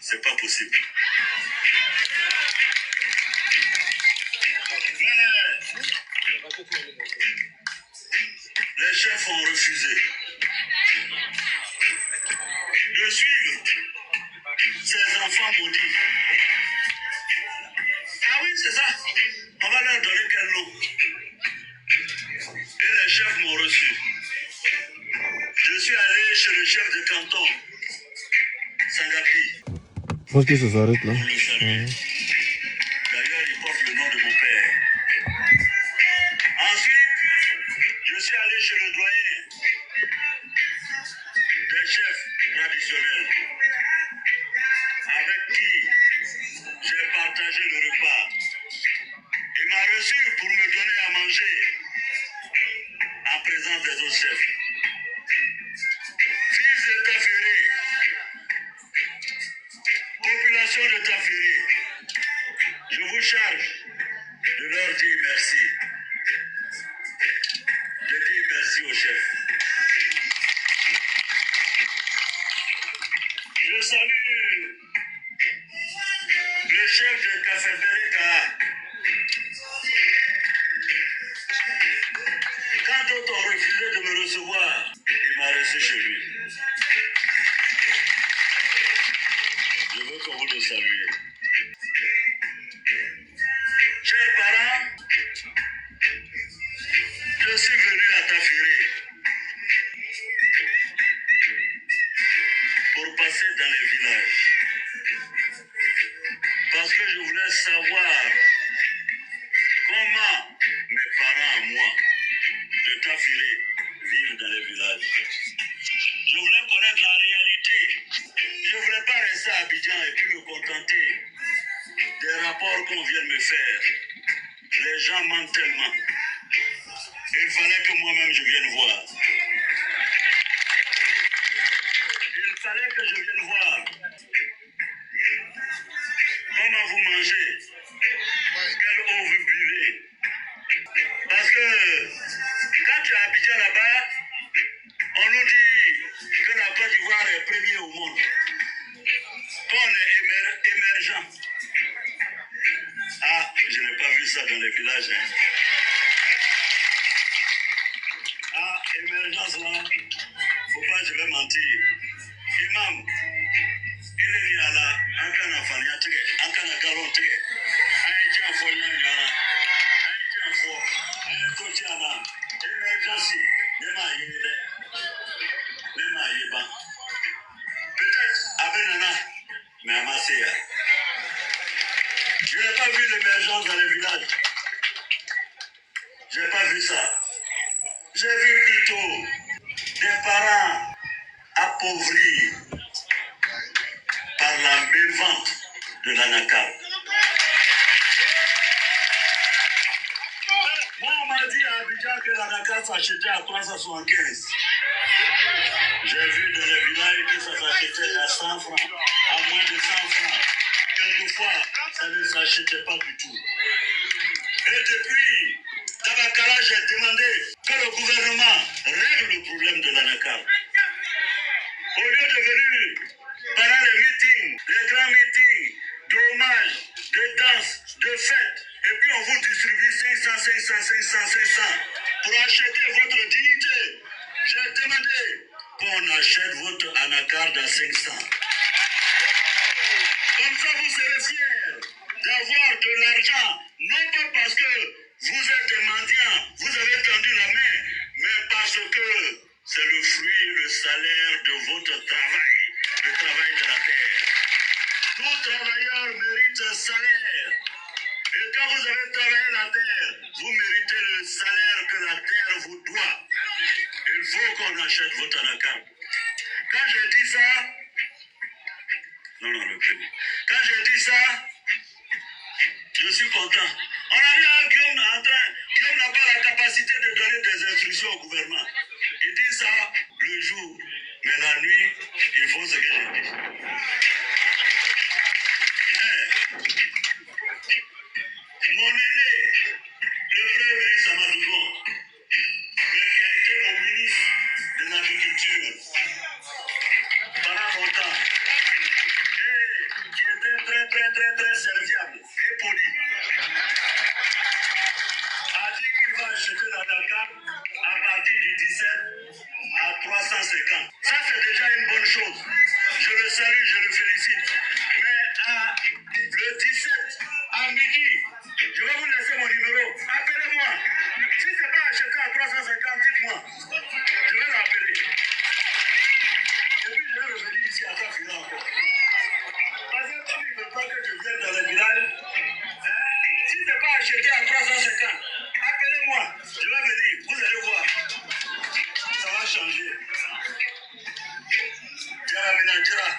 C'est pas possible. Mais les chefs ont refusé de suivre ces enfants maudits. Ah oui, c'est ça. On va leur donner quel nom? Et les chefs m'ont reçu. Je suis allé chez le chef de canton, Sangapi. Je pense que ça s'arrête là. D'ailleurs, il porte le nom de mon père. Ensuite, je suis allé chez le doyen des chefs traditionnels, avec qui j'ai partagé le repas. Il m'a reçu pour me donner à manger en présence des autres chefs. Fils de Taféré, population de Taféré, je vous charge de leur dire merci. De dire merci au chef. Je salue le chef de Café Beleka. Quand d'autres ont refusé de me recevoir, il m'a reçu chez lui. Je veux que vous le saluiez. Chers parents, je suis venu à Taféré pour passer dans les villages. Parce que je voulais savoir comment mes parents, moi, de Taféré, vivent dans les villages. Je voulais connaître la réalité. Je ne voulais pas rester à Abidjan et puis me contenter des rapports qu'on vient de me faire. Les gens mentent tellement. Il fallait que moi-même je vienne voir. Il fallait que je vienne voir comment vous mangez, quelle eau vous buvez. Parce que quand tu es à Abidjan là-bas, on nous dit que la Côte d'Ivoire est premier au monde. Qu'on est émergent. Ah, je n'ai pas vu ça dans les villages. Hein. Ah, émergence là, faut pas, je vais mentir. Imam, il est là là, un can à Fania, un can à Galon, un tien à Fonia, un tien à Fo, un Kotiana, émergence, Nema Yeba. Peut-être avec Nana, mais à Masséa. Je n'ai pas vu l'émergence dans les villages. Je n'ai pas vu ça. J'ai vu plutôt des parents appauvris par la mévente de l'anacarde. Moi, on m'a dit à Abidjan que l'anacarde s'achetait à 375. J'ai vu dans les villages que ça s'achetait à 100 francs, à moins de 100 francs. Quelquefois, ça ne s'achetait pas du tout. Et depuis Tabakara, j'ai demandé que le gouvernement règle le problème de l'anacarde. Au lieu de venir pendant les meetings, les grands meetings, d'hommage, de danse, de fête, et puis on vous distribue 500 pour acheter votre dignité. J'ai demandé qu'on achète votre anacarde à 500. Comme ça, vous serez fiers d'avoir de l'argent, non pas parce que vous êtes des mendiants, vous avez tendu la main, mais parce que c'est le fruit, le salaire de votre travail, le travail de la terre. Tout travailleur mérite un salaire. Et quand vous avez travaillé la terre, vous méritez le salaire que la terre vous doit. Il faut qu'on achète votre anacarde. Quand j'ai dit ça, quand j'ai dit ça, je suis content. On a vu un Guillaume n'a pas la capacité de donner des instructions au gouvernement. Il dit ça le jour, mais la nuit, il faut ce que j'ai dit. 17 à 350. Ça, c'est déjà une bonne chose. Je le salue, je le félicite. Mais le 17 à midi, je vais vous laisser mon numéro. Appelez-moi. Si ce n'est pas acheté à 350, dites-moi. Je vais l'appeler. Et puis, je vais revenir ici à ta finale encore. Parce que comme il ne veut pas que je vienne dans le village, si ce n'est pas acheté à 350, appelez-moi. Je vais venir. Vous allez voir. Ça va changer. Djara Minadjara.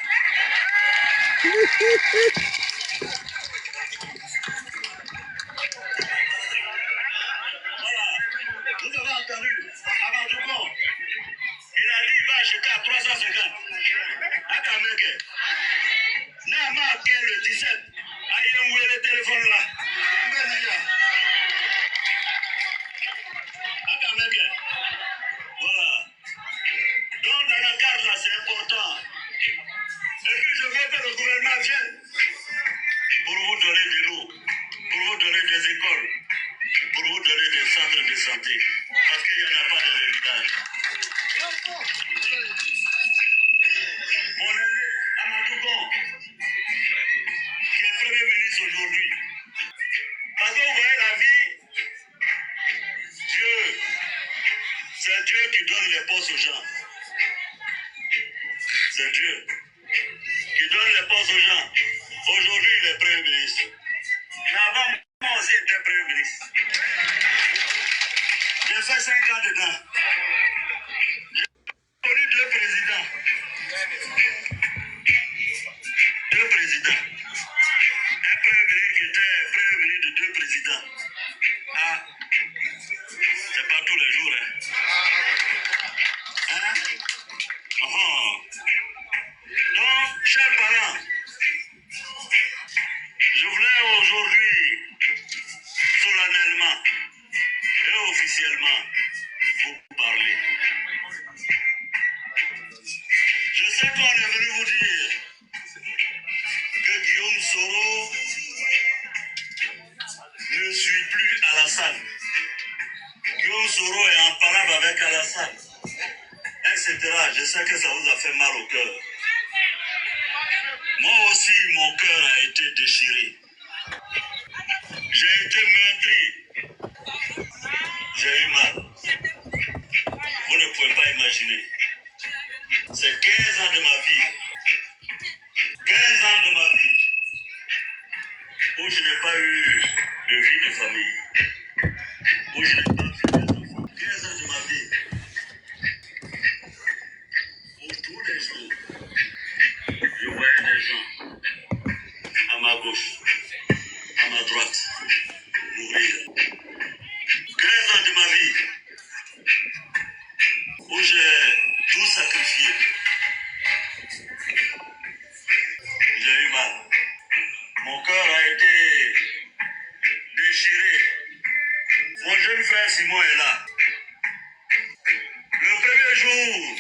Voilà. Vous avez entendu. Amadouko. Il a dit qu'il va acheter à 350. À Kameke. Nama le 17. Aïe, où est le téléphone là? À Kameke. Voilà. Donc, dans la carte là, c'est important. Et puis, je veux que le gouvernement vienne pour vous donner de l'eau, pour vous donner des écoles, pour vous donner des centres de santé. Parce qu'il n'y en a pas dans les villages. Mon aîné, Amadou Bon, qui est Premier ministre aujourd'hui. Parce que vous voyez la vie, Dieu, c'est Dieu qui donne les postes aux gens. C'est Dieu qui donne les postes aux gens. Aujourd'hui, il est Premier ministre. Mais avant, moi aussi, j'étais Premier ministre. J'ai fait 5 ans dedans. J'ai connu 2 présidents. 2 présidents. Un Premier ministre qui était Premier ministre de 2 présidents. Ah, c'est pas tous les jours, hein. Hein? Oh. Donc, chers parents, je voulais aujourd'hui, solennellement et officiellement, vous parler. Je sais qu'on est venu vous dire que Guillaume Soro ne suit plus Alassane. Guillaume Soro est en parade avec Alassane, etc. Je sais que ça vous a fait mal au cœur. Moi aussi, mon cœur a été déchiré. J'ai été meurtri. J'ai eu mal. Vous ne pouvez pas imaginer. C'est 15 ans de ma vie. 15 ans de ma vie où je n'ai pas eu de vie de famille. Où je n'ai pas vu mes enfants. 15 ans de ma vie où tous les jours, je voyais des gens à ma gauche, à ma droite, mourir. 15 ans de ma vie où j'ai tout sacrifié. J'ai eu mal. Mon cœur a été déchiré. Mon jeune frère Simon est là. Le premier jour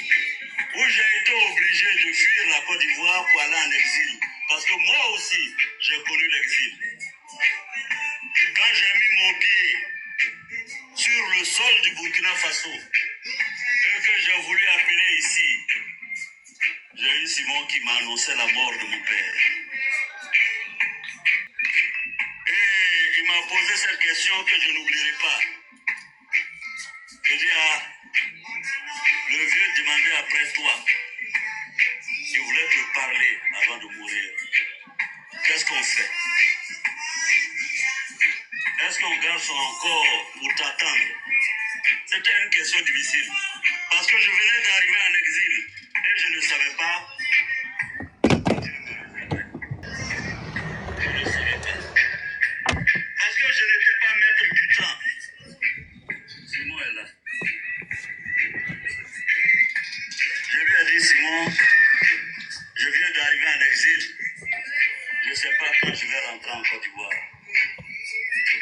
où j'ai été obligé de fuir la Côte d'Ivoire pour aller en exil, parce que moi aussi, j'ai connu l'exil. Quand j'ai mis mon pied sur le sol du Burkina Faso et que j'ai voulu appeler ici, j'ai eu Simon qui m'a annoncé la mort de mon père. Et il m'a posé cette question que je n'oublierai pas. Il dit, le vieux demandait après toi. Il voulait te parler avant de mourir. Qu'est-ce qu'on fait? Est-ce qu'on garde son corps pour t'attendre? C'était une question difficile. Parce que je venais d'arriver en exil et je ne savais pas. Je ne savais pas. Parce que je n'étais pas maître du temps. Simon est là. Je lui ai dit, Simon, je viens d'arriver en exil. Je ne sais pas quand je vais rentrer en Côte d'Ivoire.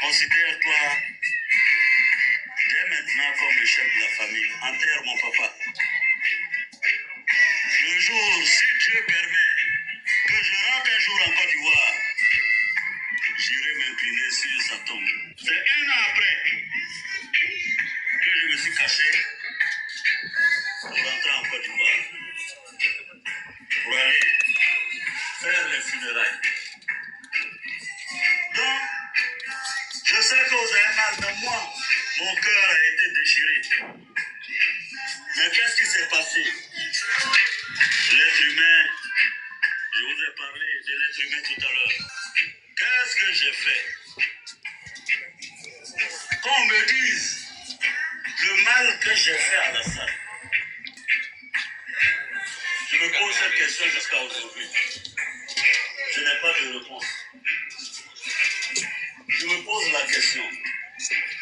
Considère-toi dès maintenant comme le chef de la famille. Enterre mon papa. Le jour, si Dieu permet que je rentre un jour en Côte d'Ivoire, j'irai m'incliner sur sa tombe. C'est 1 an après que je me suis caché déchiré. Mais qu'est-ce qui s'est passé? L'être humain, je vous ai parlé de l'être humain tout à l'heure. Qu'est-ce que j'ai fait? Qu'on me dise le mal que j'ai fait à la salle. Je me pose cette question jusqu'à aujourd'hui. Je n'ai pas de réponse. Je me pose la question.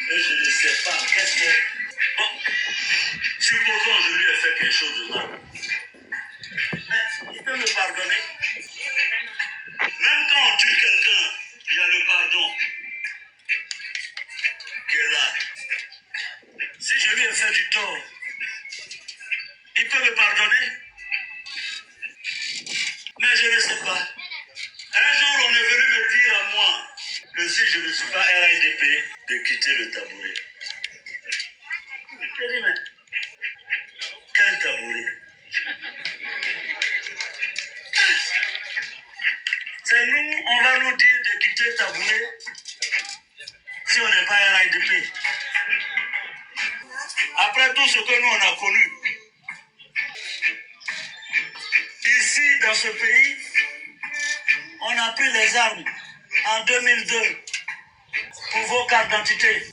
Et je ne sais pas qu'est-ce que... Bon, supposons que je lui ai fait quelque chose de mal. Mais il peut me pardonner. Même quand on tue quelqu'un, il y a le pardon qui est là. Si je lui ai fait du tort, il peut me pardonner. Mais je ne sais pas. Un jour, on est venu me dire à moi que si je ne suis pas RIDP, de quitter le tabouret. Je dis, mais quel tabouret? C'est nous, on va nous dire de quitter le tabouret si on n'est pas RIDP. Après tout ce que nous, on a connu. Ici, dans ce pays, on a pris les armes en 2002 pour vos cartes d'identité.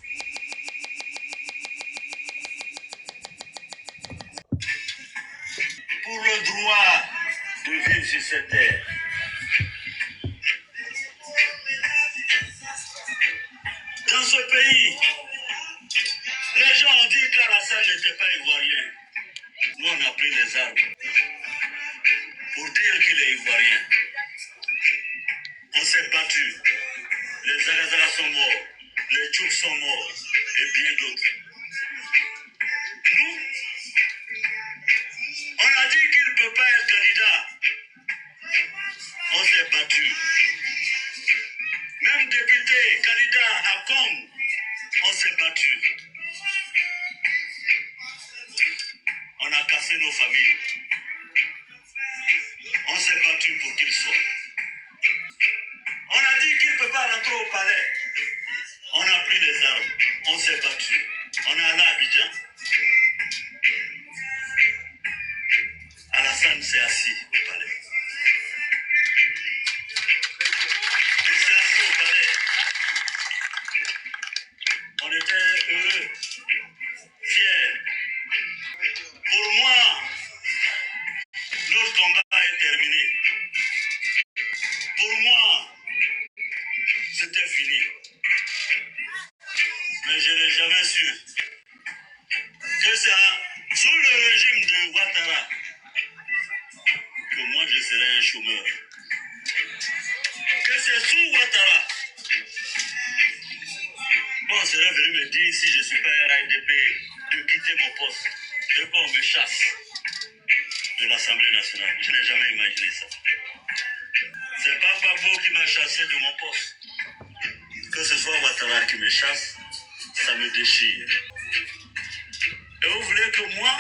Pour le droit de vivre sur cette terre. Dans ce pays, les gens ont dit qu'Alassane n'était pas ivoirien. Nous, on a pris les armes pour dire qu'il est ivoirien. On s'est battu. Les Agazagas sont morts, les Tchouk sont morts, et bien d'autres. Nous, on a dit qu'il ne peut pas être candidat. On s'est battu. Même député, candidat à Com, on s'est battu. On a cassé nos familles. On s'est battu pour qu'il soit. On a dit qu'il ne peut pas rentrer au palais. On a pris les armes. On s'est battu. On est allé à Abidjan. Alassane s'est assis au palais. Il s'est assis au palais. On était heureux, fiers. Pour moi, notre combat est terminé. Pour moi, c'était fini. Mais je n'ai jamais su que c'est sous le régime de Ouattara que moi je serai un chômeur. Que c'est sous Ouattara. Bon, on serait venu me dire si je ne suis pas RIDP de quitter mon poste et qu'on me chasse de l'Assemblée nationale. Je n'ai jamais imaginé ça. C'est pas Babo qui m'a chassé de mon poste. Que ce soit Ouattara qui me chasse, ça me déchire. Et vous voulez que moi,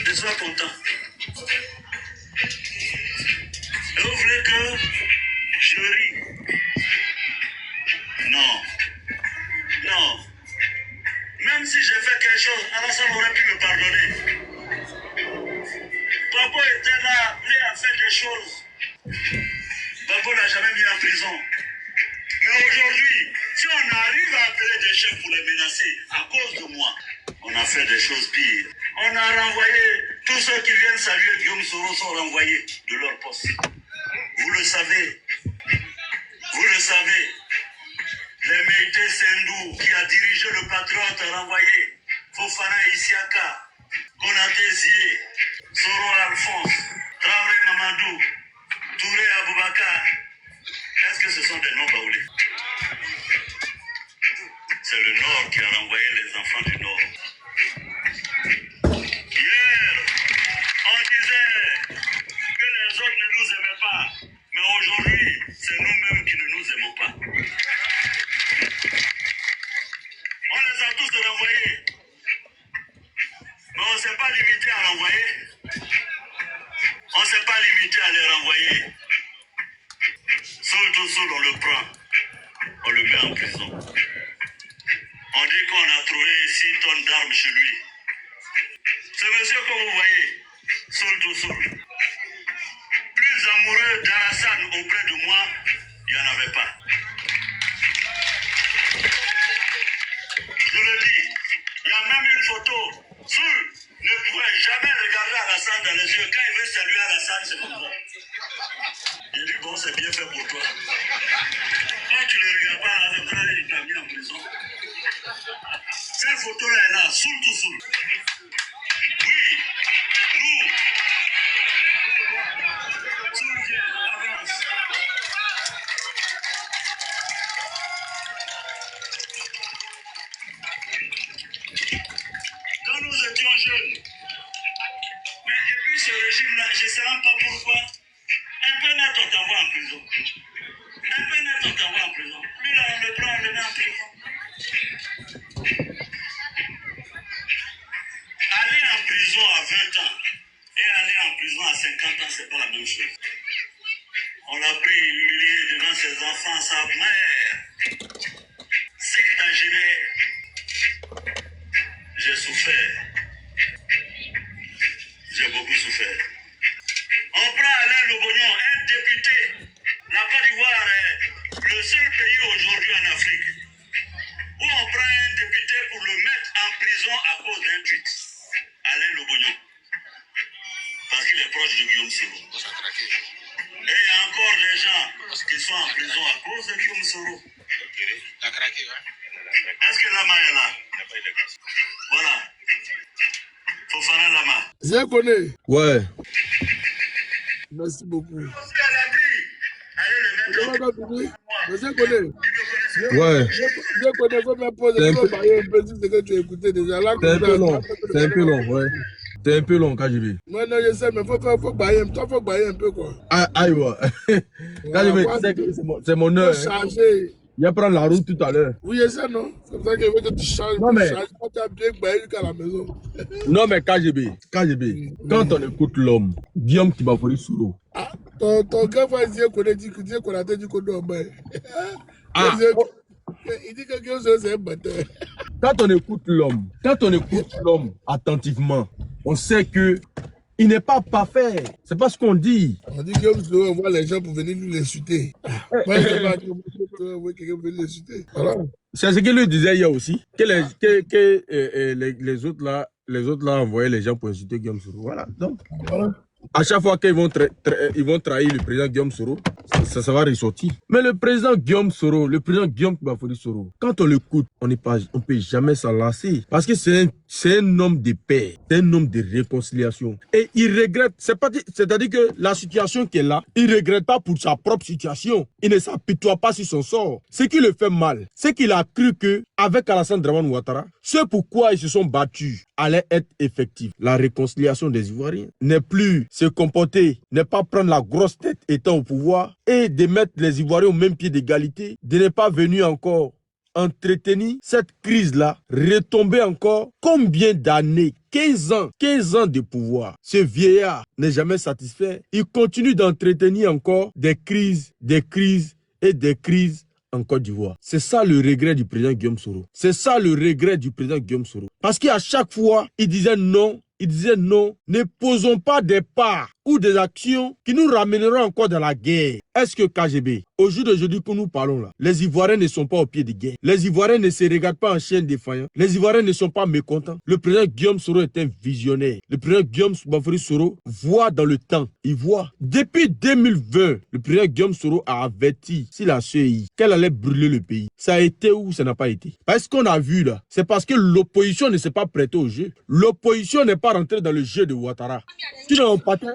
je sois content. Et vous voulez que je rie. Non. Non. Même si j'ai fait quelque chose, Alassane aurait pu me pardonner. Babo était là, lui a fait des choses. Babo n'a jamais mis en prison. Mais aujourd'hui, si on arrive à appeler des chefs pour les menacer à cause de moi, on a fait des choses pires. On a renvoyé, tous ceux qui viennent saluer Guillaume Soro sont renvoyés de leur poste. Vous le savez. Vous le savez. Les Meïté Sendou qui a dirigé le Patriote renvoyé. Fofana Isiaka, Konaté Zié, Soro Alphonse, Traoré Mamadou, Touré Aboubakar. Est-ce que ce sont des noms baoulés? C'est le Nord qui a renvoyé les enfants du Nord. Hier, on disait que les autres ne nous aimaient pas. Mais aujourd'hui, c'est nous-mêmes qui ne nous aimons pas. On les a tous renvoyés. Mais on ne s'est pas limité à renvoyer. On ne s'est pas limité à les renvoyer. Seul tout seul, on le prend. On le met en prison. On dit qu'on a trouvé 6 tonnes d'armes chez lui. Ce monsieur que vous voyez, Sol to Sol, plus amoureux d'Alassane auprès de moi, il n'y en avait pas. Je le dis, il y a même une photo. Sol ne pourrait jamais regarder Alassane dans les yeux. Quand il veut saluer Alassane, c'est comme ça. Il dit, bon, c'est bien fait pour toi. Quand tu ne le regardes pas, là, il t'a mis en prison. Cette photo-là est là, Soul to Soul. Oui, nous. Soul, avance. Quand nous étions jeunes, mais et puis ce régime-là, je ne sais même pas pourquoi, un peu net on t'envoie en prison. Un peu net on t'envoie en prison. Lui là, on le prend, on le met en prison. Aller en prison à 20 ans et aller en prison à 50 ans, c'est pas la même chose. On l'a pris humilié devant ses enfants, sa mère, sectagénaire. J'ai souffert. J'ai beaucoup souffert. On prend Alain Lobognon, un député. La Côte d'Ivoire est le seul pays aujourd'hui en Afrique où on prend un député pour le mettre en prison à cause d'un tweet. Alain Lobognon. Parce qu'il est proche de Guillaume Soro. Et il y a encore des gens qui sont en prison à cause de Guillaume Soro. Est-ce que Lama est là? Voilà. Fofana Lama. Je connais. Ouais. Merci beaucoup. Allez le mettre en prison. Je connais. Ouais. Je connais comme un peu de ce que tu as écouté déjà. Là, C'est un peu long. C'est un peu long, ouais. C'est un peu long, KGB. Moi, non, je sais, mais faut bailler un peu, quoi. Aïe, ouais. KGB, tu sais que c'est mon heure. Faut changer. Il va prendre la route tout à l'heure. Oui, c'est ça, non? C'est comme ça que je veux que tu changes. Non, mais... Tu changes pas, tu as bien baillé jusqu'à la maison. Non, mais KGB, quand on écoute l'homme, Guillaume Tibafori Soro. Ah, ton gars va dire qu'on a dit qu'on a dit qu'on doit bailler. Ah, il dit que Guillaume Soro, c'est un bâtard. quand on écoute l'homme attentivement, on sait que il n'est pas parfait. C'est pas ce qu'on dit. On dit que Guillaume envoie les gens pour venir nous l'insulter. Moi, je sais pas que quelqu'un veut l'insulter. Voilà. C'est ce qu'il lui disait hier aussi. Que les autres là envoyaient les gens pour insulter Guillaume Soro. Voilà. Donc, Voilà. à chaque fois qu'ils vont trahir le président Guillaume Soro, ça va ressortir. Mais le président Guillaume Tibafori Soro, quand on l'écoute, on ne peut jamais s'en lasser. Parce que c'est un homme de paix, c'est un homme de réconciliation. Et il regrette, c'est-à-dire que la situation qui est là, il ne regrette pas pour sa propre situation. Il ne s'apitoie pas sur son sort. Ce qui le fait mal, c'est qu'il a cru que avec Alassane Dramane Ouattara, ce pourquoi ils se sont battus allait être effectif. La réconciliation des Ivoiriens n'est plus se comporter, ne pas prendre la grosse tête étant au pouvoir et de mettre les Ivoiriens au même pied d'égalité, de ne pas venir encore entretenir cette crise-là, retomber encore combien d'années? 15 ans de pouvoir. Ce vieillard n'est jamais satisfait. Il continue d'entretenir encore des crises en Côte d'Ivoire. C'est ça le regret du président Guillaume Soro. C'est ça le regret du président Guillaume Soro. Parce qu'à chaque fois, il disait non, ne posons pas des pas ou des actions qui nous ramèneront encore dans la guerre. Est-ce que KGB, au jour d'aujourd'hui que nous parlons là, les Ivoiriens ne sont pas au pied de guerre. Les Ivoiriens ne se regardent pas en chien défaillant. Les Ivoiriens ne sont pas mécontents. Le président Guillaume Soro est un visionnaire. Le président Guillaume Tibafori Soro voit dans le temps. Il voit. Depuis 2020, le président Guillaume Soro a averti si la CEI qu'elle allait brûler le pays. Ça a été ou ça n'a pas été. Parce qu'on a vu là, c'est parce que l'opposition ne s'est pas prêtée au jeu. L'opposition n'est pas rentrée dans le jeu de Ouattara. Sinon on partait.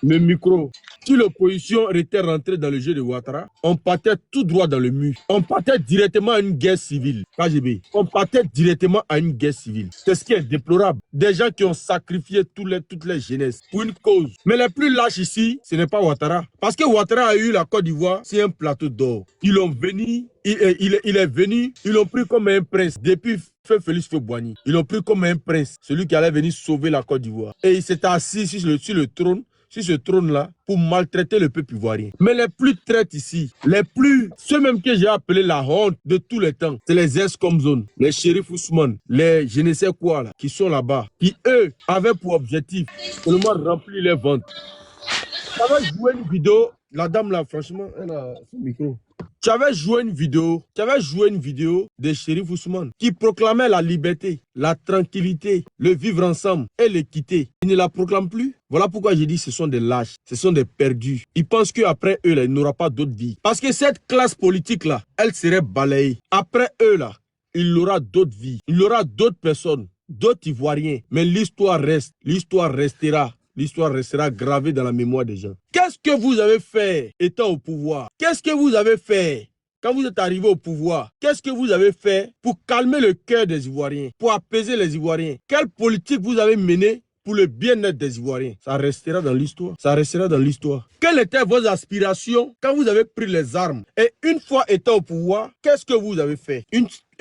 Le micro. Si l'opposition était rentrée dans le jeu de Ouattara, on partait tout droit dans le mur. On partait directement à une guerre civile. KGB. On partait directement à une guerre civile. C'est ce qui est déplorable. Des gens qui ont sacrifié toutes les jeunesses pour une cause. Mais les plus lâches ici, ce n'est pas Ouattara. Parce que Ouattara a eu la Côte d'Ivoire, c'est un plateau d'or. Ils l'ont venu, il est venu, ils l'ont pris comme un prince. Depuis Félix Houphouët-Boigny, ils l'ont pris comme un prince. Celui qui allait venir sauver la Côte d'Ivoire. Et il s'est assis sur le trône sur ce trône-là pour maltraiter le peuple ivoirien. Mais les plus traites ici, ceux même que j'ai appelé la honte de tous les temps, c'est les ex-comzones, les shérifs Ousmane, les je ne sais quoi là, qui sont là-bas, qui eux avaient pour objectif seulement remplir les ventes. J'avais joué une vidéo, la dame là, franchement, elle a son micro. Tu avais joué une vidéo de Chérif Ousmane qui proclamait la liberté, la tranquillité, le vivre ensemble et l'équité. Il ne la proclame plus. Voilà pourquoi j'ai dit ce sont des lâches, ce sont des perdus. Ils pensent qu'après eux, là, il n'aura pas d'autre vie. Parce que cette classe politique-là, elle serait balayée. Après eux, là, il aura d'autres vies. Il aura d'autres personnes, d'autres Ivoiriens. Mais l'histoire reste, l'histoire restera. L'histoire restera gravée dans la mémoire des gens. Qu'est-ce que vous avez fait étant au pouvoir? Qu'est-ce que vous avez fait quand vous êtes arrivé au pouvoir? Qu'est-ce que vous avez fait pour calmer le cœur des Ivoiriens, pour apaiser les Ivoiriens? Quelle politique vous avez menée pour le bien-être des Ivoiriens? Ça restera dans l'histoire. Ça restera dans l'histoire. Quelles étaient vos aspirations quand vous avez pris les armes? Et une fois étant au pouvoir, qu'est-ce que vous avez fait?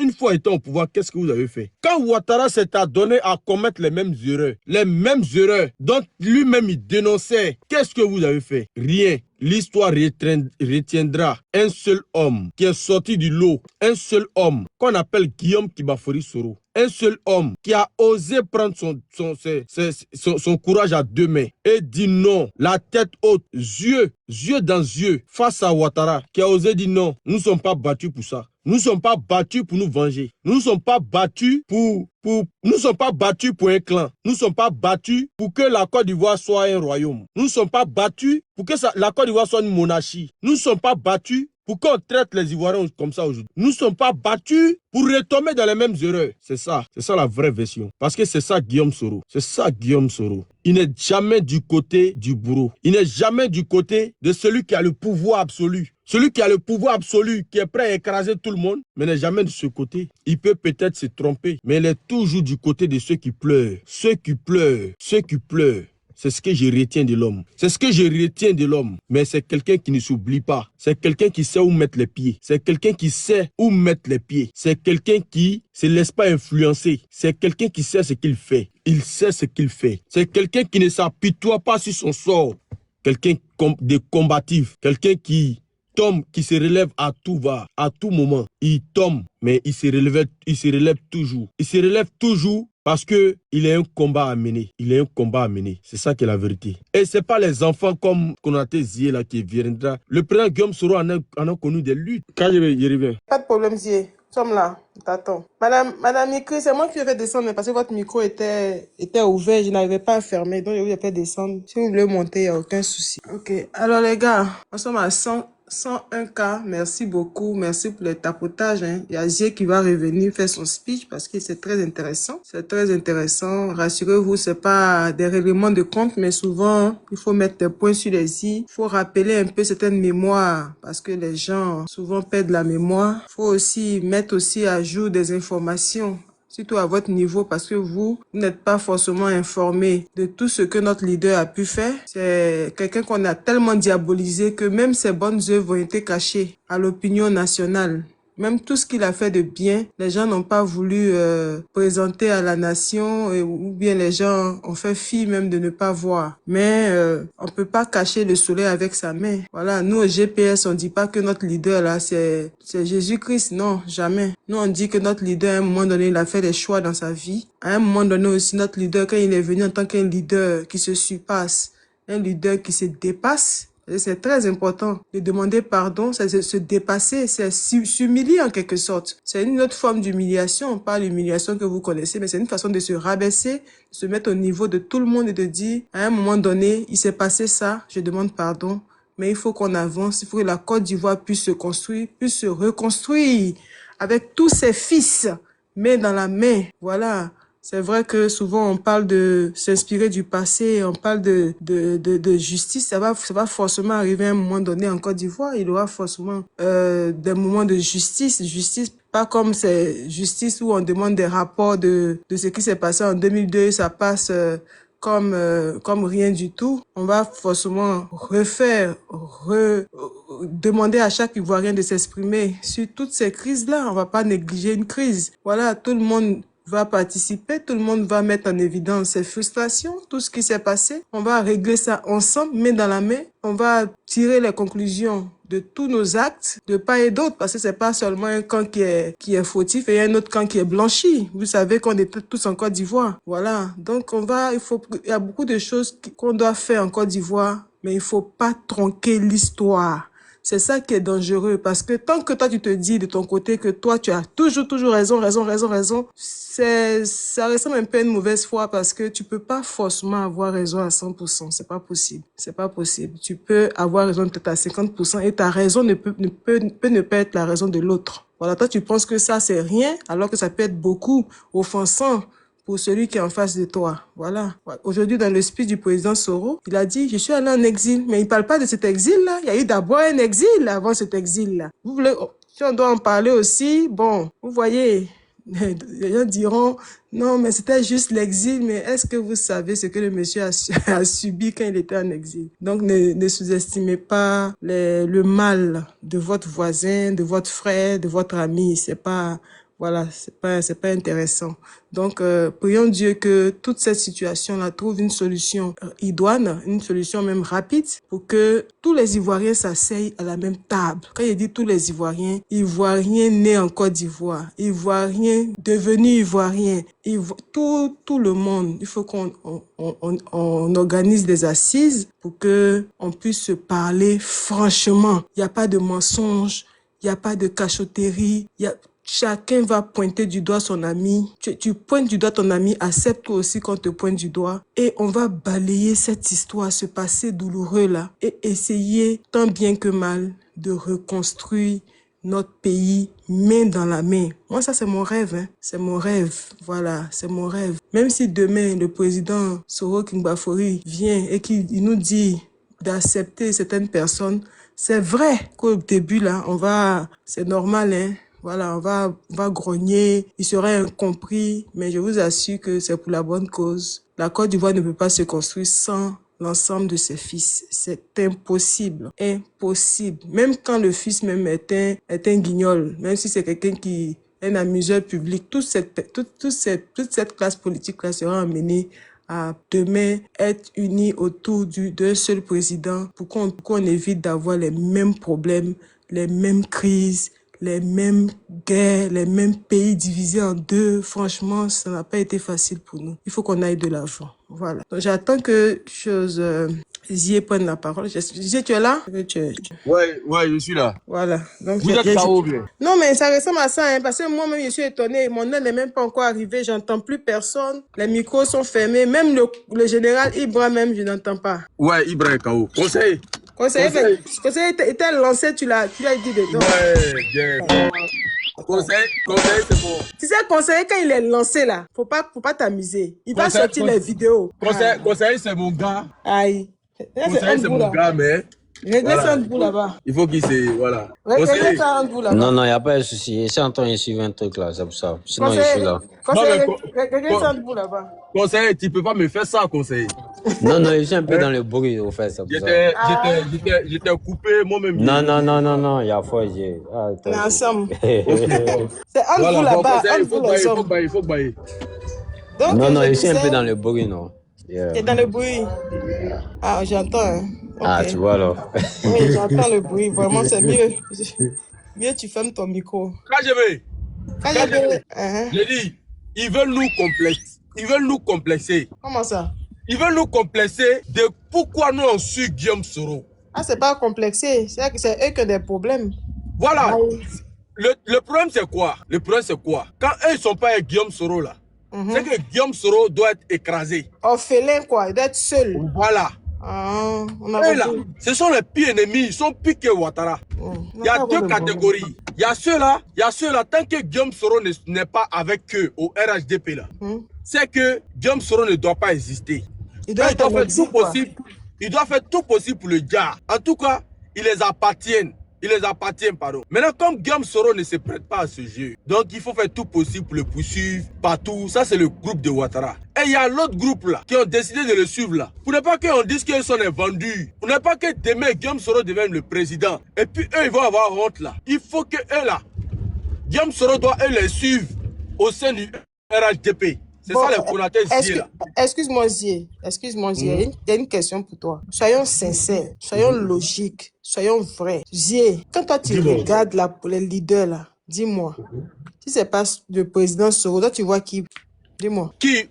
Une fois étant au pouvoir, qu'est-ce que vous avez fait? Quand Ouattara s'est adonné à commettre les mêmes erreurs dont lui-même il dénonçait, qu'est-ce que vous avez fait? Rien. L'histoire retiendra un seul homme qui est sorti du lot, un seul homme qu'on appelle Guillaume Kibafori Soro. Un seul homme qui a osé prendre son courage à deux mains et dit non, la tête haute, yeux dans yeux, face à Ouattara, qui a osé dire non, nous ne sommes pas battus pour ça. Nous ne sommes pas battus pour nous venger. Nous ne sommes pas battus pour un clan. Nous ne sommes pas battus pour que la Côte d'Ivoire soit un royaume. Nous ne sommes pas battus pour que la Côte d'Ivoire soit une monarchie. Nous ne sommes pas battus pour qu'on traite les Ivoiriens comme ça aujourd'hui. Nous ne sommes pas battus pour retomber dans les mêmes erreurs. C'est ça la vraie version. Parce que c'est ça Guillaume Soro. C'est ça Guillaume Soro. Il n'est jamais du côté du bourreau. Il n'est jamais du côté de celui qui a le pouvoir absolu. Celui qui a le pouvoir absolu, qui est prêt à écraser tout le monde, mais n'est jamais de ce côté. Il peut peut-être se tromper, mais il est toujours du côté de ceux qui pleurent. Ceux qui pleurent. C'est ce que je retiens de l'homme. C'est ce que je retiens de l'homme. Mais c'est quelqu'un qui ne s'oublie pas. C'est quelqu'un qui sait où mettre les pieds. C'est quelqu'un qui sait où mettre les pieds. C'est quelqu'un qui ne se laisse pas influencer. C'est quelqu'un qui sait ce qu'il fait. Il sait ce qu'il fait. C'est quelqu'un qui ne s'apitoie pas sur son sort. Quelqu'un de combatif. Quelqu'un qui tombe, qui se relève à tout va, à tout moment. Il tombe, mais il se relève toujours. Il se relève toujours parce qu'il a un combat à mener. Il a un combat à mener. C'est ça qui est la vérité. Et ce n'est pas les enfants comme Konaté Zié là qui viendra. Le président Guillaume Soro en a connu des luttes. Quand je reviens. Pas de problème, Zié. Nous sommes là. T'attends. Madame Mikri, c'est moi qui vous ai fait descendre parce que votre micro était ouvert. Je n'arrivais pas à fermer. Donc, je vous ai fait descendre. Si vous voulez monter, il n'y a aucun souci. Ok. Alors, les gars, nous sommes à 101 cas, merci beaucoup, merci pour les tapotages. Il y a Zié qui va revenir faire son speech parce que c'est très intéressant. C'est très intéressant. Rassurez-vous, c'est pas des règlements de compte, mais souvent, il faut mettre des points sur les i. Il faut rappeler un peu certaines mémoires parce que les gens souvent perdent la mémoire. Il faut aussi mettre aussi à jour des informations, surtout à votre niveau, parce que vous n'êtes pas forcément informé de tout ce que notre leader a pu faire. C'est quelqu'un qu'on a tellement diabolisé que même ses bonnes œuvres ont été cachées à l'opinion nationale. Même tout ce qu'il a fait de bien, les gens n'ont pas voulu présenter à la nation ou bien les gens ont fait fi même de ne pas voir. Mais on peut pas cacher le soleil avec sa main. Voilà, nous au GPS, on dit pas que notre leader là, c'est Jésus-Christ. Non, jamais. Nous, on dit que notre leader, à un moment donné, il a fait des choix dans sa vie. À un moment donné aussi, notre leader, quand il est venu en tant qu'un leader qui se surpasse, un leader qui se dépasse, c'est très important de demander pardon, c'est se dépasser, c'est s'humilier en quelque sorte. C'est une autre forme d'humiliation, pas l'humiliation que vous connaissez, mais c'est une façon de se rabaisser, de se mettre au niveau de tout le monde et de dire, à un moment donné, il s'est passé ça, je demande pardon, mais il faut qu'on avance, il faut que la Côte d'Ivoire puisse se construire, puisse se reconstruire avec tous ses fils, main dans la main, voilà. C'est vrai que souvent on parle de s'inspirer du passé, on parle de justice. Ça va forcément arriver à un moment donné en Côte d'Ivoire. Il y aura forcément des moments de justice. Justice, pas comme c'est justice où on demande des rapports de ce qui s'est passé en 2002. Ça passe comme rien du tout. On va forcément demander à chaque Ivoirien de s'exprimer sur toutes ces crises-là. On va pas négliger une crise. Voilà, tout le monde va participer, tout le monde va mettre en évidence ses frustrations, tout ce qui s'est passé. On va régler ça ensemble, main dans la main. On va tirer les conclusions de tous nos actes, de part et d'autre, parce que c'est pas seulement un camp qui est fautif et un autre camp qui est blanchi. Vous savez qu'on est tous en Côte d'Ivoire. Voilà. Donc il y a beaucoup de choses qu'on doit faire en Côte d'Ivoire, mais il faut pas tronquer l'histoire. C'est ça qui est dangereux, parce que tant que toi tu te dis de ton côté que toi tu as toujours raison, ça ressemble un peu à une mauvaise foi, parce que tu peux pas forcément avoir raison à 100%. C'est pas possible. C'est pas possible. Tu peux avoir raison peut-être à 50% et ta raison ne peut ne pas être la raison de l'autre. Voilà, toi tu penses que ça c'est rien, alors que ça peut être beaucoup offensant pour celui qui est en face de toi. Voilà. Aujourd'hui, dans le speech du président Soro, il a dit, je suis allé en exil. Mais il parle pas de cet exil-là. Il y a eu d'abord un exil avant cet exil-là. Vous voulez, si on doit en parler aussi, bon, vous voyez, les gens diront, non, mais c'était juste l'exil, mais est-ce que vous savez ce que le monsieur a subi quand il était en exil? Donc, ne sous-estimez pas le mal de votre voisin, de votre frère, de votre ami. C'est pas, voilà, c'est pas intéressant. Donc, prions Dieu que toute cette situation-là trouve une solution idoine, une solution même rapide, pour que tous les Ivoiriens s'asseyent à la même table. Quand il dit tous les Ivoiriens, Ivoiriens nés en Côte d'Ivoire, Ivoiriens devenus Ivoiriens, tout le monde. Il faut qu'on organise des assises pour que on puisse se parler franchement. Il n'y a pas de mensonges, il n'y a pas de cachotterie, chacun va pointer du doigt son ami. Tu pointes du doigt ton ami, accepte toi aussi qu'on te pointe du doigt. Et on va balayer cette histoire, ce passé douloureux là, et essayer tant bien que mal de reconstruire notre pays main dans la main. Moi, ça, c'est mon rêve, hein. C'est mon rêve. Voilà, c'est mon rêve. Même si demain, le président Soro Kingbafori vient et qu'il nous dit d'accepter certaines personnes, c'est vrai qu'au début là, c'est normal, hein. Voilà, on va grogner, il serait incompris, mais je vous assure que c'est pour la bonne cause. La Côte d'Ivoire ne peut pas se construire sans l'ensemble de ses fils. C'est impossible. Impossible. Même quand le fils même est un guignol, même si c'est quelqu'un qui est un amuseur public, toute cette classe politique-là sera emmenée à demain être unis autour d'un seul président pour qu'on évite d'avoir les mêmes problèmes, les mêmes crises, les mêmes guerres, les mêmes pays divisés en deux. Franchement, ça n'a pas été facile pour nous. Il faut qu'on aille de l'avant. Voilà. Donc, j'attends que Zié prenne la parole. Zié, tu es là? Ouais, je suis là. Voilà. Donc, vous êtes KO bien? Non, mais ça ressemble à ça, hein, parce que moi-même, je suis étonné. Mon aide n'est même pas encore arrivé. J'entends plus personne. Les micros sont fermés. Même le général Ibra, même, je n'entends pas. Ouais, Ibra est KO. Conseiller était lancé, tu l'as dit dedans. Ouais, bien. Conseil, c'est bon. Tu sais, conseiller, quand il est lancé là, faut pas t'amuser. Il va sortir les vidéos. Conseiller, c'est mon gars. Aïe. Conseiller, c'est mon gars, mais. Réglez ça entre vous là-bas. Il faut qu'il se. Voilà. Réglez ça entre vous là-bas. Non, il n'y a pas de souci. Je suis en train de suivre un truc là, c'est pour ça. Sinon, je suis là. Conseiller, réglez ça entre vous là-bas. Conseiller, tu peux pas me faire ça, conseiller. Non, je suis un peu dans le bruit, au fait, c'est pour ça. J'étais coupé, moi-même. Non, il y a fois, on est ensemble. C'est entre vous là-bas. Il faut bailler. Non, je suis un peu dans le bruit, non. T'es dans le bruit? Ah, j'entends, hein. Okay. Ah, tu vois alors. Oui, j'entends le bruit. Vraiment, c'est mieux. Mieux, tu fermes ton micro. KGB. J'ai dit, ils veulent nous complexer. Comment ça? Ils veulent nous complexer de pourquoi nous on suit Guillaume Soro. Ah, c'est pas complexé. C'est eux qui ont des problèmes. Voilà. Le problème, c'est quoi? Quand eux, ils sont pas avec Guillaume Soro, là, c'est que Guillaume Soro doit être écrasé. Orphelin, quoi. Il doit être seul. Voilà. Ah, là, ce sont les pires ennemis, ils sont pires que Ouattara. Il y a deux catégories. Il y a ceux-là, tant que Guillaume Soro n'est pas avec eux au RHDP là, c'est que Guillaume Soro ne doit pas exister. Il doit faire tout possible. Il doit faire tout possible pour le gars. En tout cas, il les appartient, pardon. Maintenant, comme Guillaume Soro ne se prête pas à ce jeu, donc il faut faire tout possible pour le poursuivre partout. Ça, c'est le groupe de Ouattara. Et il y a l'autre groupe là, qui ont décidé de le suivre là. Pour ne pas qu'on dise qu'ils sont vendus. Pour ne pas que demain, Guillaume Soro devienne le président. Et puis eux, ils vont avoir honte là. Il faut que eux là, Guillaume Soro doit les suivre au sein du RHDP. C'est ça les Konaté Zié là. Excuse-moi Zié, il y a une question pour toi. Soyons sincères, soyons logiques, soyons vrais. Zié, quand toi tu regardes les leaders là, dis-moi, si c'est pas le président Soro, toi tu vois qui? Dis-moi. Qui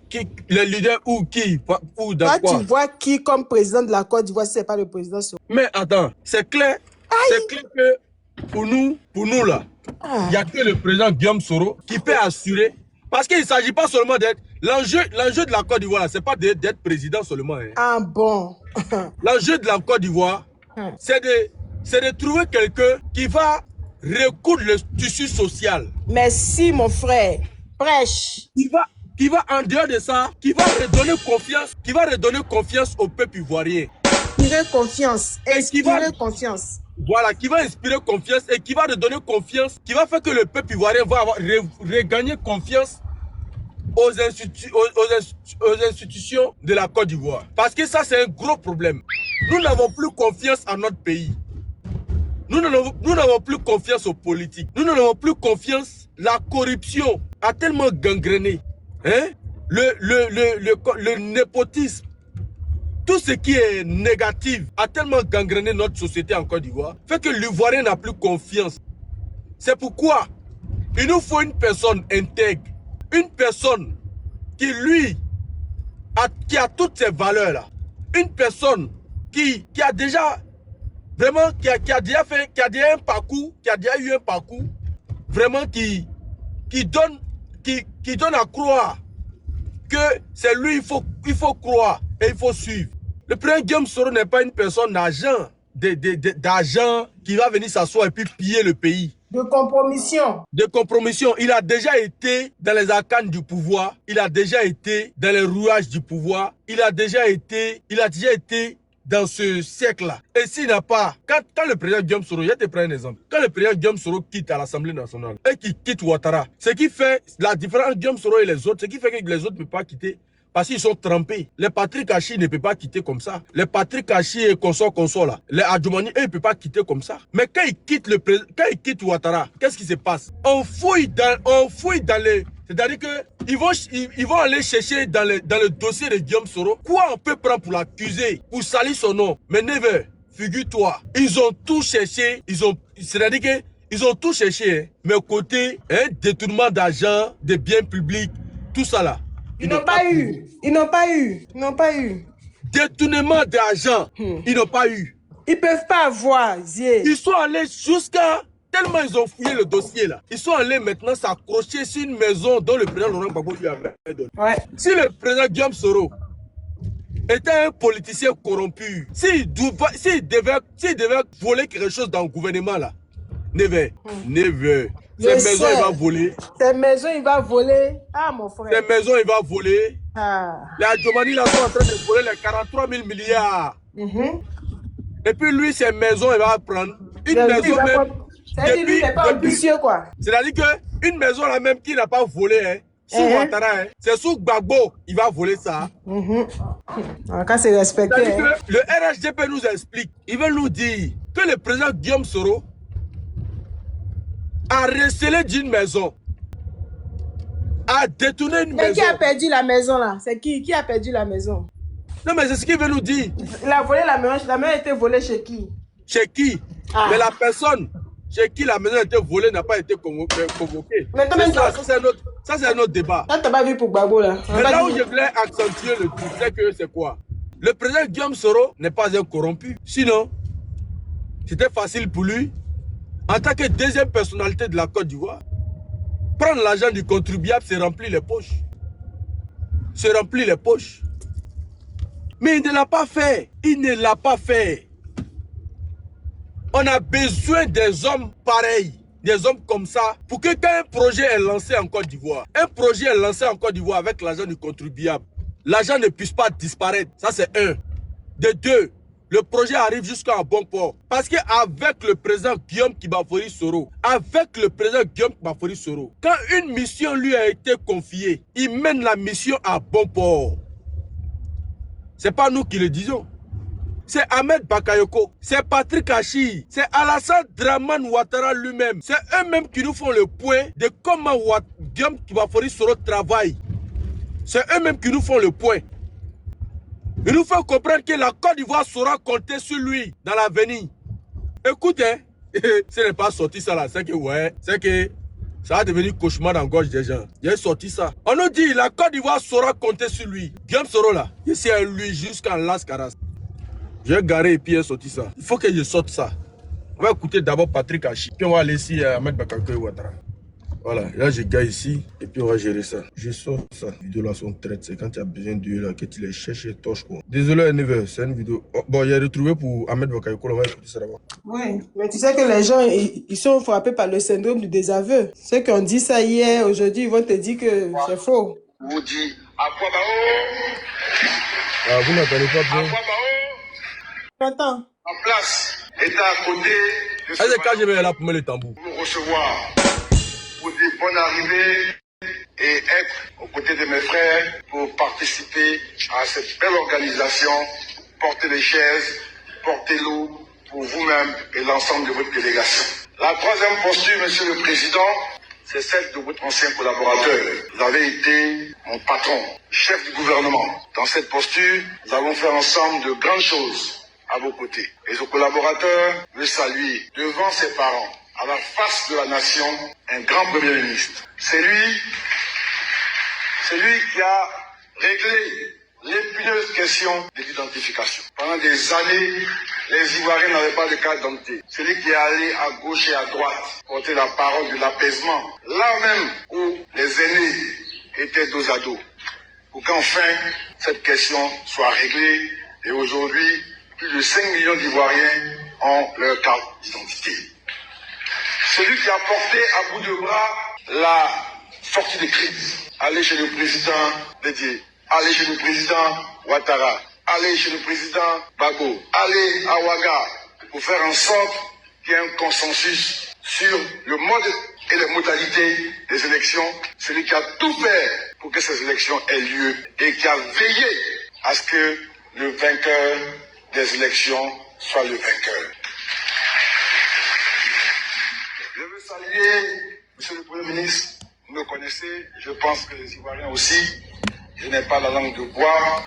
les leaders ou qui? Ou dans toi quoi? Tu vois qui comme président de la Côte d'Ivoire si c'est pas le président Soro? Mais attends, c'est clair. C'est clair que pour nous là, il n'y a que le président Guillaume Soro qui peut assurer. Parce qu'il ne s'agit pas seulement d'être... L'enjeu de la Côte d'Ivoire, ce n'est pas d'être président seulement. Hein. Ah bon? L'enjeu de la Côte d'Ivoire, c'est de trouver quelqu'un qui va recoudre le tissu social. Merci mon frère. Prêche. Qui va en dehors de ça, qui va redonner confiance au peuple ivoirien. Inspirer confiance. Inspirer confiance. Voilà, qui va inspirer confiance et qui va redonner confiance, qui va faire que le peuple ivoirien va regagner confiance aux institutions de la Côte d'Ivoire. Parce que ça, c'est un gros problème. Nous n'avons plus confiance en notre pays. Nous n'avons plus confiance aux politiques. Nous n'avons plus confiance. La corruption a tellement gangréné. Hein? Le népotisme. Tout ce qui est négatif a tellement gangréné notre société en Côte d'Ivoire, fait que l'Ivoirien n'a plus confiance. C'est pourquoi il nous faut une personne intègre, une personne qui a toutes ces valeurs-là, une personne qui a déjà vraiment, qui a déjà eu un parcours, vraiment qui donne à croire que c'est lui, il faut croire et il faut suivre. Le président Guillaume Soro n'est pas une personne d'argent qui va venir s'asseoir et puis piller le pays. De compromission. De compromission. Il a déjà été dans les arcanes du pouvoir. Il a déjà été dans les rouages du pouvoir. Il a déjà été dans ce siècle-là. Et s'il n'a pas, quand le président Guillaume Soro, je vais te prendre un exemple. Quand le président Guillaume Soro quitte à l'Assemblée nationale et qu'il quitte Ouattara, ce qui fait la différence entre Guillaume Soro et les autres, ce qui fait que les autres ne peuvent pas quitter, parce qu'ils sont trempés. Les Patrick Achi ne peuvent pas quitter comme ça. Les Patrick Achi et consort là. Les Adjoumani, eux, ils ne peuvent pas quitter comme ça. Mais quand ils quittent Ouattara, qu'est-ce qui se passe? On fouille dans les... C'est-à-dire qu'ils vont aller chercher dans le dossier de Guillaume Soro quoi on peut prendre pour l'accuser, pour salir son nom. Mais never, figure-toi, ils ont tout cherché, c'est-à-dire qu'ils ont tout cherché, hein, mais côté détournement d'argent, de biens publics, tout ça là. Ils n'ont pas eu. Détournement d'argent, ils n'ont pas eu. Ils peuvent pas avoir, Zié. Ils sont allés jusqu'à... Tellement ils ont fouillé le dossier là. Ils sont allés maintenant s'accrocher sur une maison dont le président Laurent Gbagbo lui avait donné. Ouais. Si le président Guillaume Soro était un politicien corrompu, s'il devait voler quelque chose dans le gouvernement là, never. Ces maisons il va voler. Ces maisons il va voler. Ah mon frère. Ces maisons il va voler. Ah. Les Adjoumani là sont en train de voler les 43 000 milliards. Et puis lui, ces maisons il va prendre. Une maison même. C'est-à-dire qu'une maison là même qui n'a pas volé, hein, sous Ouattara, hein, c'est sous Gbagbo, il va voler ça. Quand c'est respecté. Le RHDP nous explique, il veut nous dire que le président Guillaume Soro a recelé d'une maison, a détourné une maison. Mais qui a perdu la maison là? C'est qui a perdu la maison? Non mais c'est ce qu'il veut nous dire. Il a volé la maison, la maison a été volée chez qui? Chez qui? Mais la personne chez qui la maison a été volée n'a pas été convoquée. Ça, c'est un autre débat. Ça, t'as pas vu pour Gbagbo, là. Mais là où je voulais accentuer le truc, c'est que c'est quoi? Le président Guillaume Soro n'est pas un corrompu. Sinon, c'était facile pour lui, en tant que deuxième personnalité de la Côte d'Ivoire, prendre l'argent du contribuable, se remplir les poches. Mais il ne l'a pas fait. On a besoin des hommes pareils, des hommes comme ça, pour que quand un projet est lancé en Côte d'Ivoire, avec l'argent du contribuable, l'argent ne puisse pas disparaître. Ça, c'est un. De deux, le projet arrive jusqu'à un bon port. Parce qu'avec le président Guillaume Kibafori Soro, quand une mission lui a été confiée, il mène la mission à bon port. Ce n'est pas nous qui le disons. c'est Ahmed Bakayoko, c'est Patrick Achi, c'est Alassane Draman Ouattara lui-même. C'est eux-mêmes qui nous font le point de comment Guillaume Tibafori Soro travaille. C'est eux-mêmes qui nous font le point. Ils nous font comprendre que la Côte d'Ivoire saura compter sur lui dans l'avenir. Écoutez, ce n'est pas sorti ça là, c'est que ouais, c'est que ça va devenir cauchemar dans la gorge des gens. Il a sorti ça. On nous dit la Côte d'Ivoire saura compter sur lui. Guillaume Soro là, il c'est lui jusqu'en Las Caras. J'ai garé et puis il a sorti ça. Il faut que je sorte ça. On va écouter d'abord Patrick Achi. Puis on va aller ici à Ahmed Bakayoko Ouattara. Voilà, là je gagne ici et puis on va gérer ça. Je sors ça. Les vidéos là sont traites. C'est quand tu as besoin d'eux là que tu les cherches et torches quoi. Désolé Never, c'est une vidéo. Oh, bon, il a retrouvé pour Ahmed Bakayoko. On va écouter ça d'abord. Oui, mais tu sais que les gens, ils sont frappés par le syndrome du désaveu. Ceux qui ont dit ça hier, aujourd'hui, ils vont te dire que c'est faux. Vous dit à quoi Ah, vous n'entendez pas bien. Attends. En place, État à côté de ce Allez, quand je vais là pour mettre le tambour. vous recevoir, pour dire bonne arrivée et être aux côtés de mes frères pour participer à cette belle organisation, porter les chaises, porter l'eau pour vous-même et l'ensemble de votre délégation. La troisième posture, Monsieur le Président, c'est celle de votre ancien collaborateur. Vous avez été mon patron, chef du gouvernement. Dans cette posture, nous avons fait ensemble de grandes choses à vos côtés. Et ce collaborateur veut saluer devant ses parents, à la face de la nation, un grand Premier ministre. C'est lui qui a réglé l'épineuse question de l'identification. Pendant des années, les Ivoiriens n'avaient pas de carte d'identité. C'est lui qui est allé à gauche et à droite porter la parole de l'apaisement, là même où les aînés étaient dos à dos, pour qu'enfin cette question soit réglée. Et aujourd'hui, plus de 5 millions d'Ivoiriens ont leur carte d'identité. Celui qui a porté à bout de bras la sortie de crise. Allez chez le président Dédié, allez chez le président Ouattara, allez chez le président Bago, allez à Ouaga pour faire en sorte qu'il y ait un consensus sur le mode et les modalités des élections. Celui qui a tout fait pour que ces élections aient lieu et qui a veillé à ce que le vainqueur des élections soit le vainqueur. Je veux saluer, Monsieur le Premier ministre, vous me connaissez, je pense que les Ivoiriens aussi, je n'ai pas la langue de bois,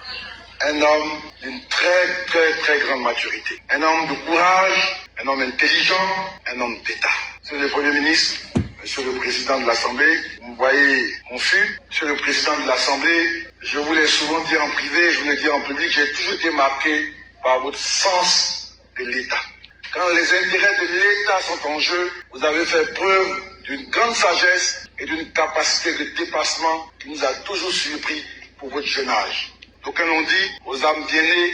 un homme d'une très grande maturité. Un homme de courage, un homme intelligent, un homme d'État. Monsieur le Premier ministre, Monsieur le Président de l'Assemblée, vous me voyez confus. Monsieur le Président de l'Assemblée, je vous l'ai souvent dit en privé, je vous l'ai dit en public, j'ai toujours été marqué par votre sens de l'État. Quand les intérêts de l'État sont en jeu, vous avez fait preuve d'une grande sagesse et d'une capacité de dépassement qui nous a toujours surpris pour votre jeune âge. D'aucuns l'ont dit, aux âmes bien nées,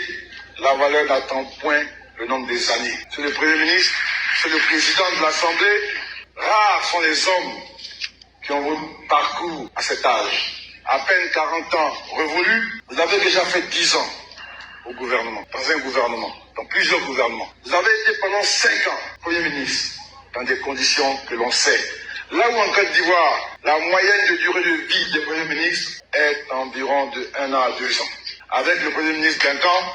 la valeur n'attend point le nombre des années. Monsieur le Premier ministre, Monsieur le Président de l'Assemblée, rares sont les hommes qui ont votre parcours à cet âge. À peine 40 ans révolus, vous avez déjà fait 10 ans au gouvernement, dans un gouvernement, dans plusieurs gouvernements. Vous avez été pendant 5 ans Premier ministre, dans des conditions que l'on sait. Là où en Côte d'Ivoire, la moyenne de durée de vie des premiers ministres est environ de 1 an à 2 ans. Avec le Premier ministre Duncan,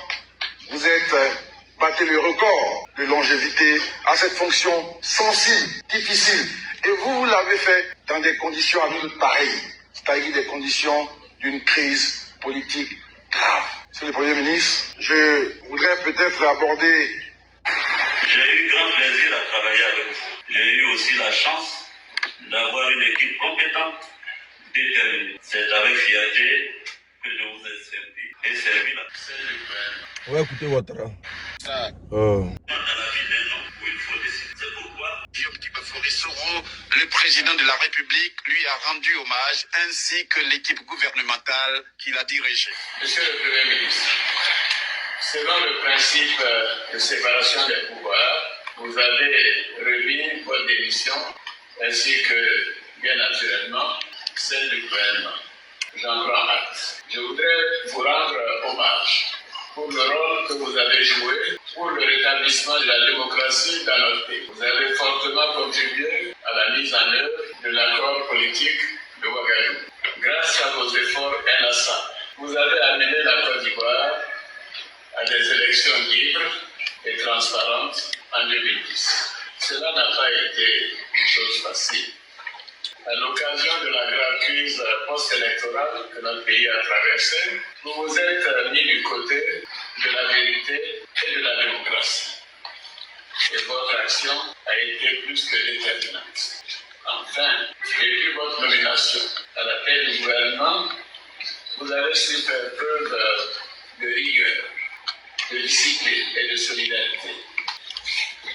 vous êtes battu le record de longévité à cette fonction sensible, difficile. Et vous l'avez fait dans des conditions à nous pareilles, c'est-à-dire des conditions d'une crise politique grave. Monsieur le Premier ministre, je voudrais peut-être aborder... J'ai eu grand plaisir à travailler avec vous. J'ai eu aussi la chance d'avoir une équipe compétente, déterminée. C'est avec fierté que je vous ai servi et servi la celle du gouvernement. On va écouter Ouattara. Dans la vie des gens où il faut décider. C'est pourquoi Guillaume Tibafori Soro, le président de la République, lui a rendu hommage, ainsi que l'équipe gouvernementale qu'il a dirigée. Monsieur le Premier ministre, selon le principe de séparation des pouvoirs, vous avez remis votre démission, ainsi que, bien naturellement, celle du gouvernement. J'en prends acte. Je voudrais vous rendre hommage pour le rôle que vous avez joué pour le rétablissement de la démocratie dans notre pays. Vous avez fortement contribué à la mise en œuvre de l'accord politique de Ouagadougou. Grâce à vos efforts inlassables, vous avez amené la Côte d'Ivoire à à des élections libres et transparentes en 2010. Cela n'a pas été une chose facile. À l'occasion de la grave crise post-électorale que notre pays a traversée, vous vous êtes mis du côté de la vérité et de la démocratie. Et votre action a été plus que déterminante. Enfin, depuis votre nomination à la tête du gouvernement, vous avez su faire preuve de rigueur, de discipline et de solidarité.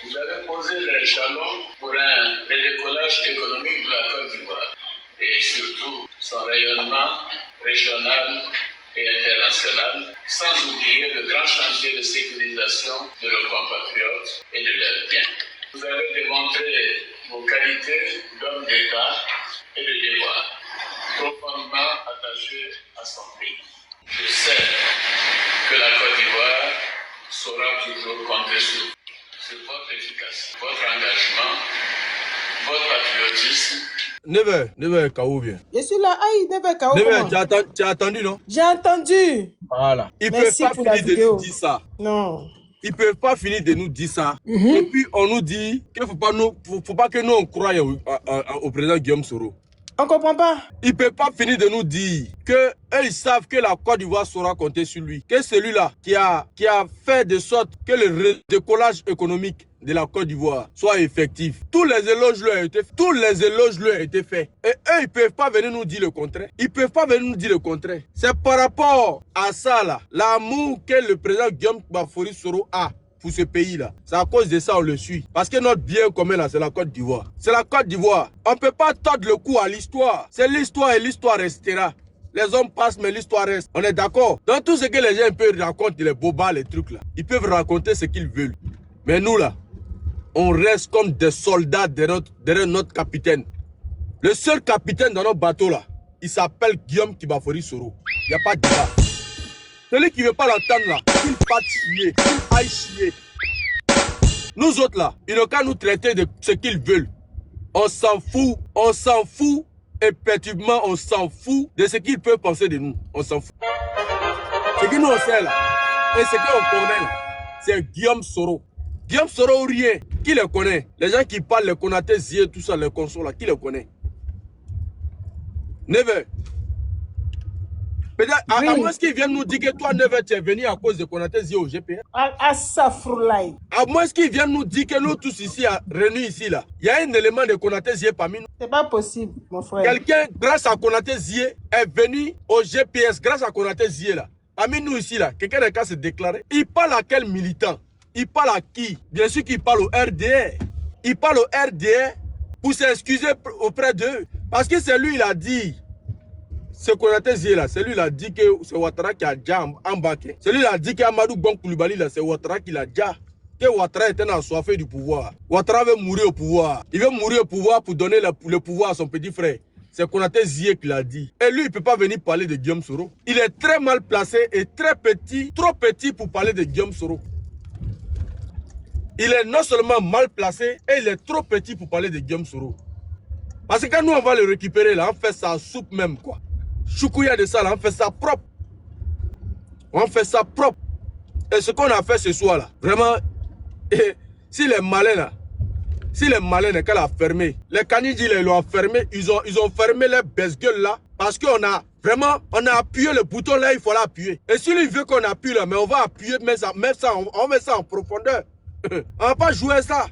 Vous avez posé les jalons pour un redécollage économique de la Côte d'Ivoire et surtout son rayonnement régional et international, sans oublier le grand chantier de sécurisation de nos compatriotes et de leurs biens. Vous avez démontré vos qualités d'homme d'État et de devoir, profondément attaché à son pays. Je sais que la Côte d'Ivoire saura toujours compter sur votre efficacité, votre engagement, votre patriotisme. Neve Kao vient. Je suis là. Aïe, Neve Kao. Neve, tu as attendu, non? J'ai entendu. Voilà. Ils ne Merci peuvent pas pour la finir de vidéo. nous dire ça. Non. Ils ne peuvent pas finir de nous dire ça. Et puis, on nous dit qu'il ne faut pas que nous on croie au président Guillaume Soro. On ne comprend pas. Ils ne peuvent pas finir de nous dire que ils savent que la Côte d'Ivoire saura compter sur lui. Que celui-là qui a fait de sorte que le décollage économique de la Côte d'Ivoire soit effectif. Tous les éloges lui ont été faits. Et eux, ils ne peuvent pas venir nous dire le contraire. Ils ne peuvent pas venir nous dire le contraire. C'est par rapport à ça, là, l'amour que le président Guillaume Bafori Soro a pour ce pays-là. C'est à cause de ça on le suit. Parce que notre bien commun, là, c'est la Côte d'Ivoire. C'est la Côte d'Ivoire. On ne peut pas tordre le cou à l'histoire. C'est l'histoire et l'histoire restera. Les hommes passent, mais l'histoire reste. On est d'accord? Dans tout ce que les gens peuvent raconter, les bobas, les trucs là, ils peuvent raconter ce qu'ils veulent. Mais nous là, on reste comme des soldats derrière notre capitaine. Le seul capitaine dans notre bateau là, il s'appelle Guillaume Bafori Soro. Il n'y a pas de débat. Celui qui ne veut pas l'entendre là, qu'il parte chier, qu'il aille chier. Nous autres là, ils n'ont qu'à nous traiter de ce qu'ils veulent. On s'en fout, effectivement, on s'en fout de ce qu'ils peuvent penser de nous. On s'en fout. Ce que nous on sait là, et ce qu'on connaît là, c'est Guillaume Soro. Guillaume Soro ou rien, qui les connaît? Les gens qui parlent, les Konaté, Zié, tout ça, les consoles là, qui les connaît? Neve. Peut-être, à moins qu'ils viennent nous dire que toi, Neve, tu es venu à cause de Konaté, Zié au GPS. À ça, Froulaï. À moins qu'ils viennent nous dire que nous tous ici, réunis ici, là, il y a un élément de Konaté Zié parmi nous. C'est pas possible, mon frère. Quelqu'un, grâce à Konaté Zié, est venu au GPS, grâce à Konaté Zié, là. Parmi nous ici, là, quelqu'un n'a qu'à se déclarer. Il parle à quel militant? Il parle à qui? Bien sûr qu'il parle au RDR. Il parle au RDR pour s'excuser auprès d'eux. Parce que c'est lui, il a dit, ce Konaté Zié là, c'est lui, il a dit que c'est Ouattara qui a déjà embarqué. C'est lui, il a dit qu'Amadou Bon Koulibaly là, c'est Ouattara qui l'a déjà. Que Ouattara était assoiffé du pouvoir. Ouattara veut mourir au pouvoir. Il veut mourir au pouvoir pour donner le pouvoir à son petit frère. C'est Konaté Zié qui l'a dit. Et lui, il ne peut pas venir parler de Guillaume Soro. Il est très mal placé et très petit, trop petit pour parler de Guillaume Soro. Il est non seulement mal placé, et il est trop petit pour parler de Guillaume Soro. Parce que quand nous, on va le récupérer, là, on fait ça soupe même, quoi. Choukouya de ça, là, on fait ça propre. On fait ça propre. Et ce qu'on a fait ce soir, là, vraiment, si les malins, là, qu'elle a fermé, les canidis, ils l'ont fermé, ils ont fermé les baisse-gueules, là, parce qu'on a vraiment, on a appuyé le bouton, là, il faut l'appuyer. Et si lui veut qu'on appuie, là, mais on va appuyer, on met ça en profondeur. On va pas jouer ça.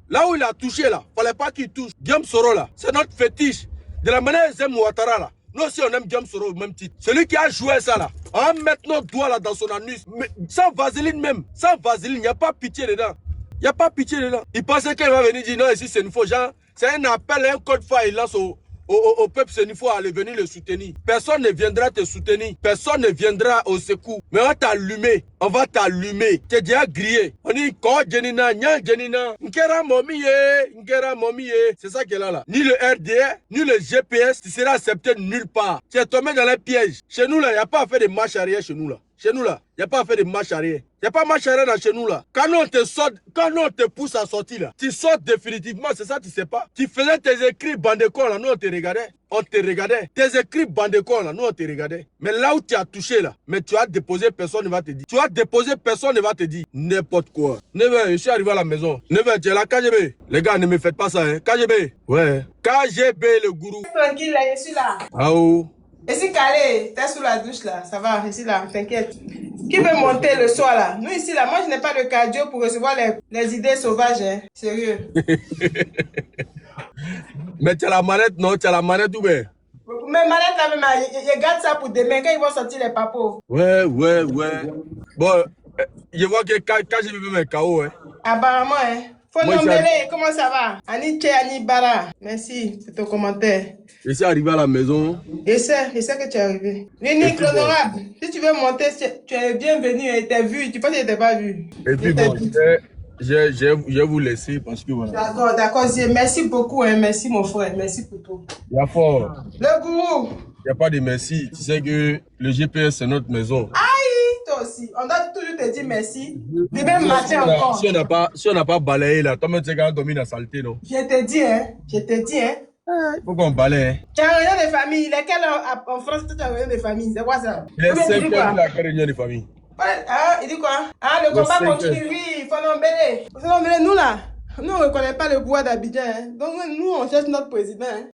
Là où il a touché là, fallait pas qu'il touche. Guillaume Soro là, c'est notre fétiche. De la manière dont ils aiment Ouattara là, nous aussi on aime Guillaume Soro au même titre. Celui qui a joué ça là, on va mettre notre doigt là dans son anus. Mais sans vaseline même, sans vaseline, il n'y a pas pitié dedans. Il n'y a pas pitié dedans. Il pensait qu'il va venir dire non, ici c'est une faux genre. C'est un appel, un code fire, il lance au peuple, c'est une fois aller venir le soutenir. Personne ne viendra te soutenir. Personne ne viendra au secours. Mais on va t'allumer. On va t'allumer. Tu es déjà grillé. On dit, ko jenina, nyan jenina. Nkera momiye. C'est ça qui est là. Ni le RDR, ni le GPS, tu seras accepté nulle part. Tu es tombé dans les pièges. Chez nous là, il n'y a pas à faire de marche arrière chez nous là. Chez nous là, il n'y a pas à faire de marche arrière. Il n'y a pas marche arrière dans chez nous là. Quand on te pousse à sortir là, tu sors définitivement, c'est ça, tu sais pas. Tu faisais tes écrits bandecons là, nous on te regardait. On te regardait. Tes écrits bandecons là, nous on te regardait. Mais là où tu as touché là, mais tu as déposé, personne ne va te dire. Tu as déposé, personne ne va te dire. N'importe quoi. 9h, je suis arrivé à la maison. 9h, tu es là, KGB. Les gars, ne me faites pas ça, hein. KGB. Ouais. KGB, le gourou. Tranquille là, je suis là. Ah oh. Je suis calé, t'es sous la douche là, ça va, je suis là, t'inquiète. Qui veut monter le soir là? Nous ici là, moi je n'ai pas de cardio pour recevoir les idées sauvages, hein. Sérieux. Mais tu as la manette, non? Tu as la manette ou bien? Mais manette là, même, je garde ça pour demain quand ils vont sortir les papos. Ouais. Bon, je vois que KGB veut un KO, hein. Apparemment, hein. Faut Moi, nommer, comment ça va? Aniche, Anibara. Merci pour ton commentaire. Je suis arrivé à la maison. Je sais que tu es arrivé. L'unique, l'honorable, si tu veux monter, tu es bienvenu, et t'es vu, tu penses que je t'ai pas vu. Et puis bon, je vais vous laisser parce que voilà. D'accord, merci beaucoup, hein, merci mon frère, merci pour tout. Il y a fort. Le gourou. Il n'y a pas de merci. Tu sais que le GPS, c'est notre maison. Aïe, toi aussi. On doit toujours te dire merci. Du même matin encore. Si on n'a pas balayé là, toi-même tu sais qu'on a dormi dans la saleté, non? Je te dis, hein. Il faut qu'on balaye, hein. Tu as une réunion de famille. Lesquels en France, tu as une réunion de famille. C'est quoi ça? Il est 5 heures la réunion de famille. Ah, il dit quoi? Ah, le combat continue, oui, il faut nommer. Nous là, nous on ne reconnaît pas le pouvoir d'Abidjan. Hein. Donc nous, on cherche notre président. Hein.